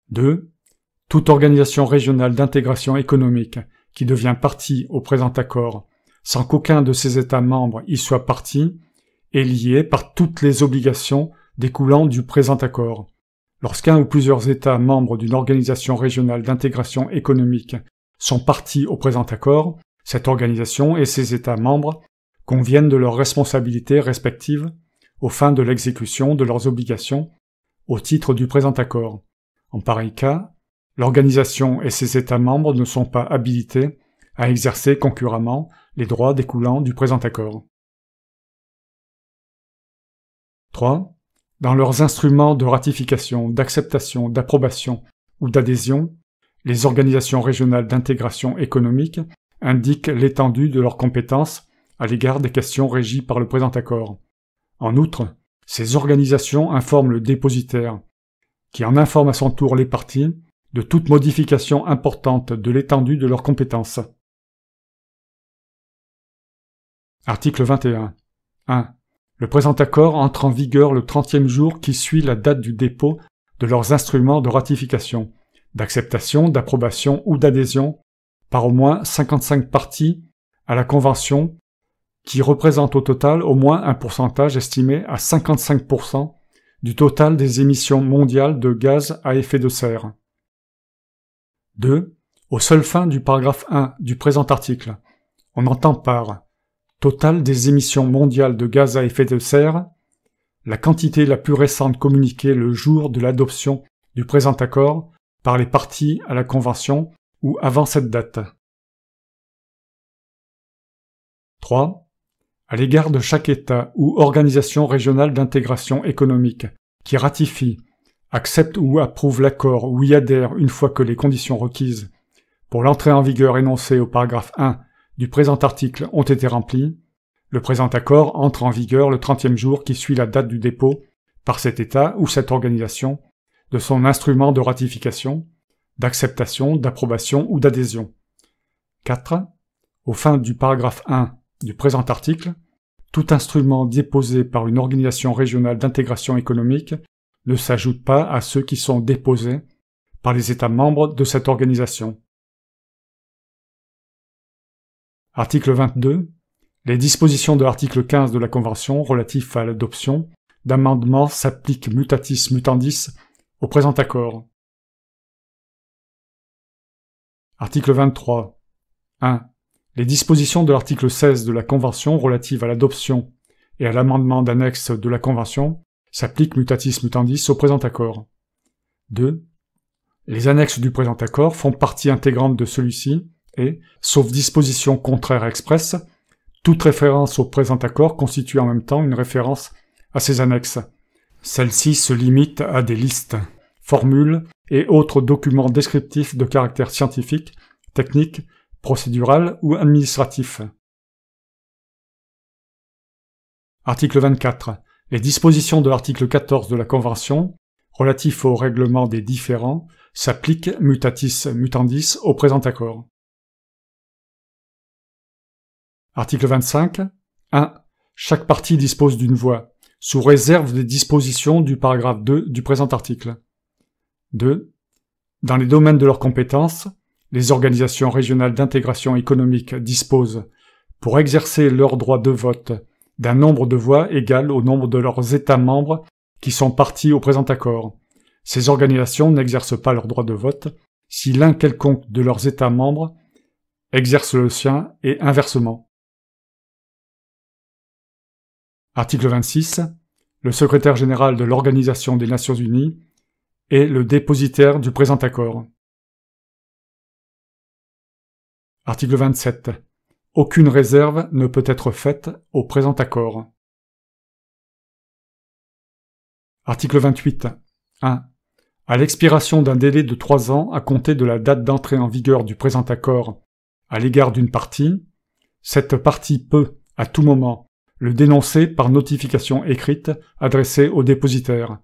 2. Toute organisation régionale d'intégration économique qui devient partie au présent accord sans qu'aucun de ses États membres y soit partie est liée par toutes les obligations découlant du présent accord. Lorsqu'un ou plusieurs États membres d'une organisation régionale d'intégration économique sont partis au présent accord, cette organisation et ses États membres conviennent de leurs responsabilités respectives aux fins de l'exécution de leurs obligations au titre du présent accord. En pareil cas, l'organisation et ses États membres ne sont pas habilités à exercer concurremment les droits découlant du présent accord. 3. Dans leurs instruments de ratification, d'acceptation, d'approbation ou d'adhésion, les organisations régionales d'intégration économique indiquent l'étendue de leurs compétences à l'égard des questions régies par le présent accord. En outre, ces organisations informent le dépositaire, qui en informe à son tour les parties, de toute modification importante de l'étendue de leurs compétences. Article 21. 1. Le présent accord entre en vigueur le 30e jour qui suit la date du dépôt de leurs instruments de ratification, d'acceptation, d'approbation ou d'adhésion par au moins 55 parties à la Convention qui représentent au total au moins un pourcentage estimé à 55% du total des émissions mondiales de gaz à effet de serre. 2. Aux seules fins du paragraphe 1 du présent article, on entend par total des émissions mondiales de gaz à effet de serre la quantité la plus récente communiquée le jour de l'adoption du présent accord par les parties à la Convention ou avant cette date. 3. À l'égard de chaque État ou organisation régionale d'intégration économique qui ratifie, accepte ou approuve l'accord ou y adhère une fois que les conditions requises pour l'entrée en vigueur énoncée au paragraphe 1 du présent article ont été remplies, le présent accord entre en vigueur le 30e jour qui suit la date du dépôt, par cet État ou cette organisation, de son instrument de ratification, d'acceptation, d'approbation ou d'adhésion. 4. Aux fins du paragraphe 1 du présent article, tout instrument déposé par une organisation régionale d'intégration économique ne s'ajoute pas à ceux qui sont déposés par les États membres de cette organisation. Article 22. Les dispositions de l'article 15 de la Convention relatif à l'adoption d'amendements s'appliquent mutatis mutandis au présent accord. Article 23. 1. Les dispositions de l'article 16 de la Convention relative à l'adoption et à l'amendement d'annexe de la Convention s'appliquent mutatis mutandis au présent accord. 2. Les annexes du présent accord font partie intégrante de celui-ci et, sauf disposition contraire expresse, toute référence au présent accord constitue en même temps une référence à ces annexes. Celles-ci se limitent à des listes, formules et autres documents descriptifs de caractère scientifique, technique, procédural ou administratif. Article 24. Les dispositions de l'article 14 de la Convention, relatif au règlement des différends, s'appliquent mutatis mutandis au présent accord. Article 25. 1. Chaque partie dispose d'une voix, sous réserve des dispositions du paragraphe 2 du présent article. 2. Dans les domaines de leurs compétences, les organisations régionales d'intégration économique disposent, pour exercer leur droit de vote, d'un nombre de voix égal au nombre de leurs États membres qui sont partis au présent accord. Ces organisations n'exercent pas leur droit de vote si l'un quelconque de leurs États membres exerce le sien et inversement. Article 26. Le secrétaire général de l'Organisation des Nations Unies est le dépositaire du présent accord. Article 27. Aucune réserve ne peut être faite au présent accord. Article 28. 1. À l'expiration d'un délai de 3 ans à compter de la date d'entrée en vigueur du présent accord à l'égard d'une partie, cette partie peut, à tout moment, le dénoncer par notification écrite adressée au dépositaire.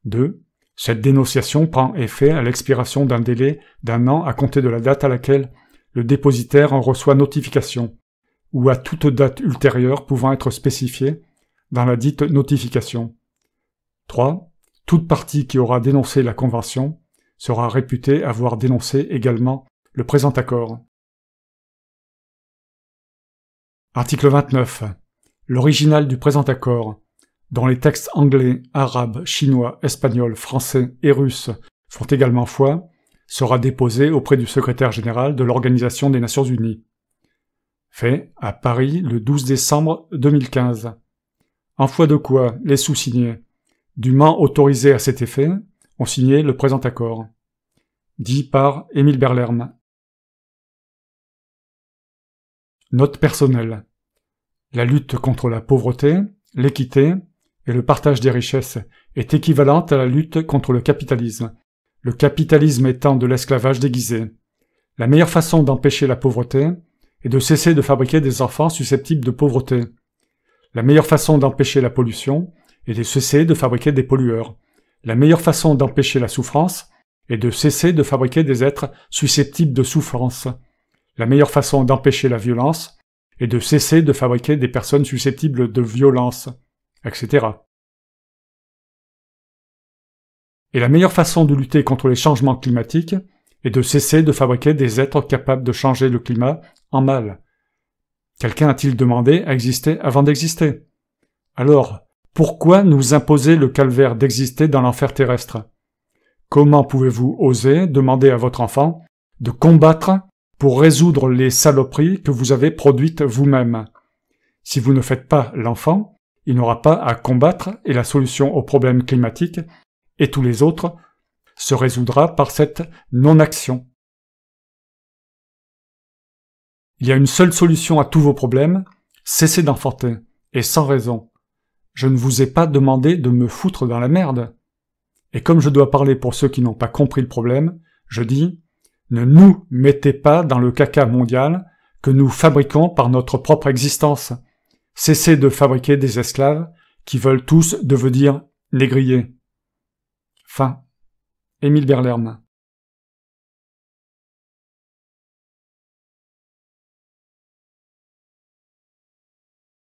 2. Cette dénonciation prend effet à l'expiration d'un délai d'1 an à compter de la date à laquelle le dépositaire en reçoit notification, ou à toute date ultérieure pouvant être spécifiée dans la dite notification. 3. Toute partie qui aura dénoncé la Convention sera réputée avoir dénoncé également le présent accord. Article 29. L'original du présent accord, dont les textes anglais, arabes, chinois, espagnols, français et russes font également foi, sera déposé auprès du secrétaire général de l'Organisation des Nations Unies. Fait à Paris le 12 décembre 2015. En foi de quoi les sous-signés, dûment autorisés à cet effet, ont signé le présent accord. Dit par Émile Berlerme. Note personnelle. La lutte contre la pauvreté, l'équité et le partage des richesses est équivalente à la lutte contre le capitalisme étant de l'esclavage déguisé. La meilleure façon d'empêcher la pauvreté est de cesser de fabriquer des enfants susceptibles de pauvreté. La meilleure façon d'empêcher la pollution est de cesser de fabriquer des pollueurs. La meilleure façon d'empêcher la souffrance est de cesser de fabriquer des êtres susceptibles de souffrance. La meilleure façon d'empêcher la violence et de cesser de fabriquer des personnes susceptibles de violence, etc. Et la meilleure façon de lutter contre les changements climatiques est de cesser de fabriquer des êtres capables de changer le climat en mal. Quelqu'un a-t-il demandé à exister avant d'exister? Alors, pourquoi nous imposer le calvaire d'exister dans l'enfer terrestre? Comment pouvez-vous oser demander à votre enfant de combattre pour résoudre les saloperies que vous avez produites vous-même? Si vous ne faites pas l'enfant, il n'aura pas à combattre et la solution aux problèmes climatiques et tous les autres se résoudra par cette non-action. Il y a une seule solution à tous vos problèmes, cessez d'enfanter, et sans raison. Je ne vous ai pas demandé de me foutre dans la merde. Et comme je dois parler pour ceux qui n'ont pas compris le problème, je dis, ne nous mettez pas dans le caca mondial que nous fabriquons par notre propre existence. Cessez de fabriquer des esclaves qui veulent tous devenir négriers. Fin. Émile Berlerme.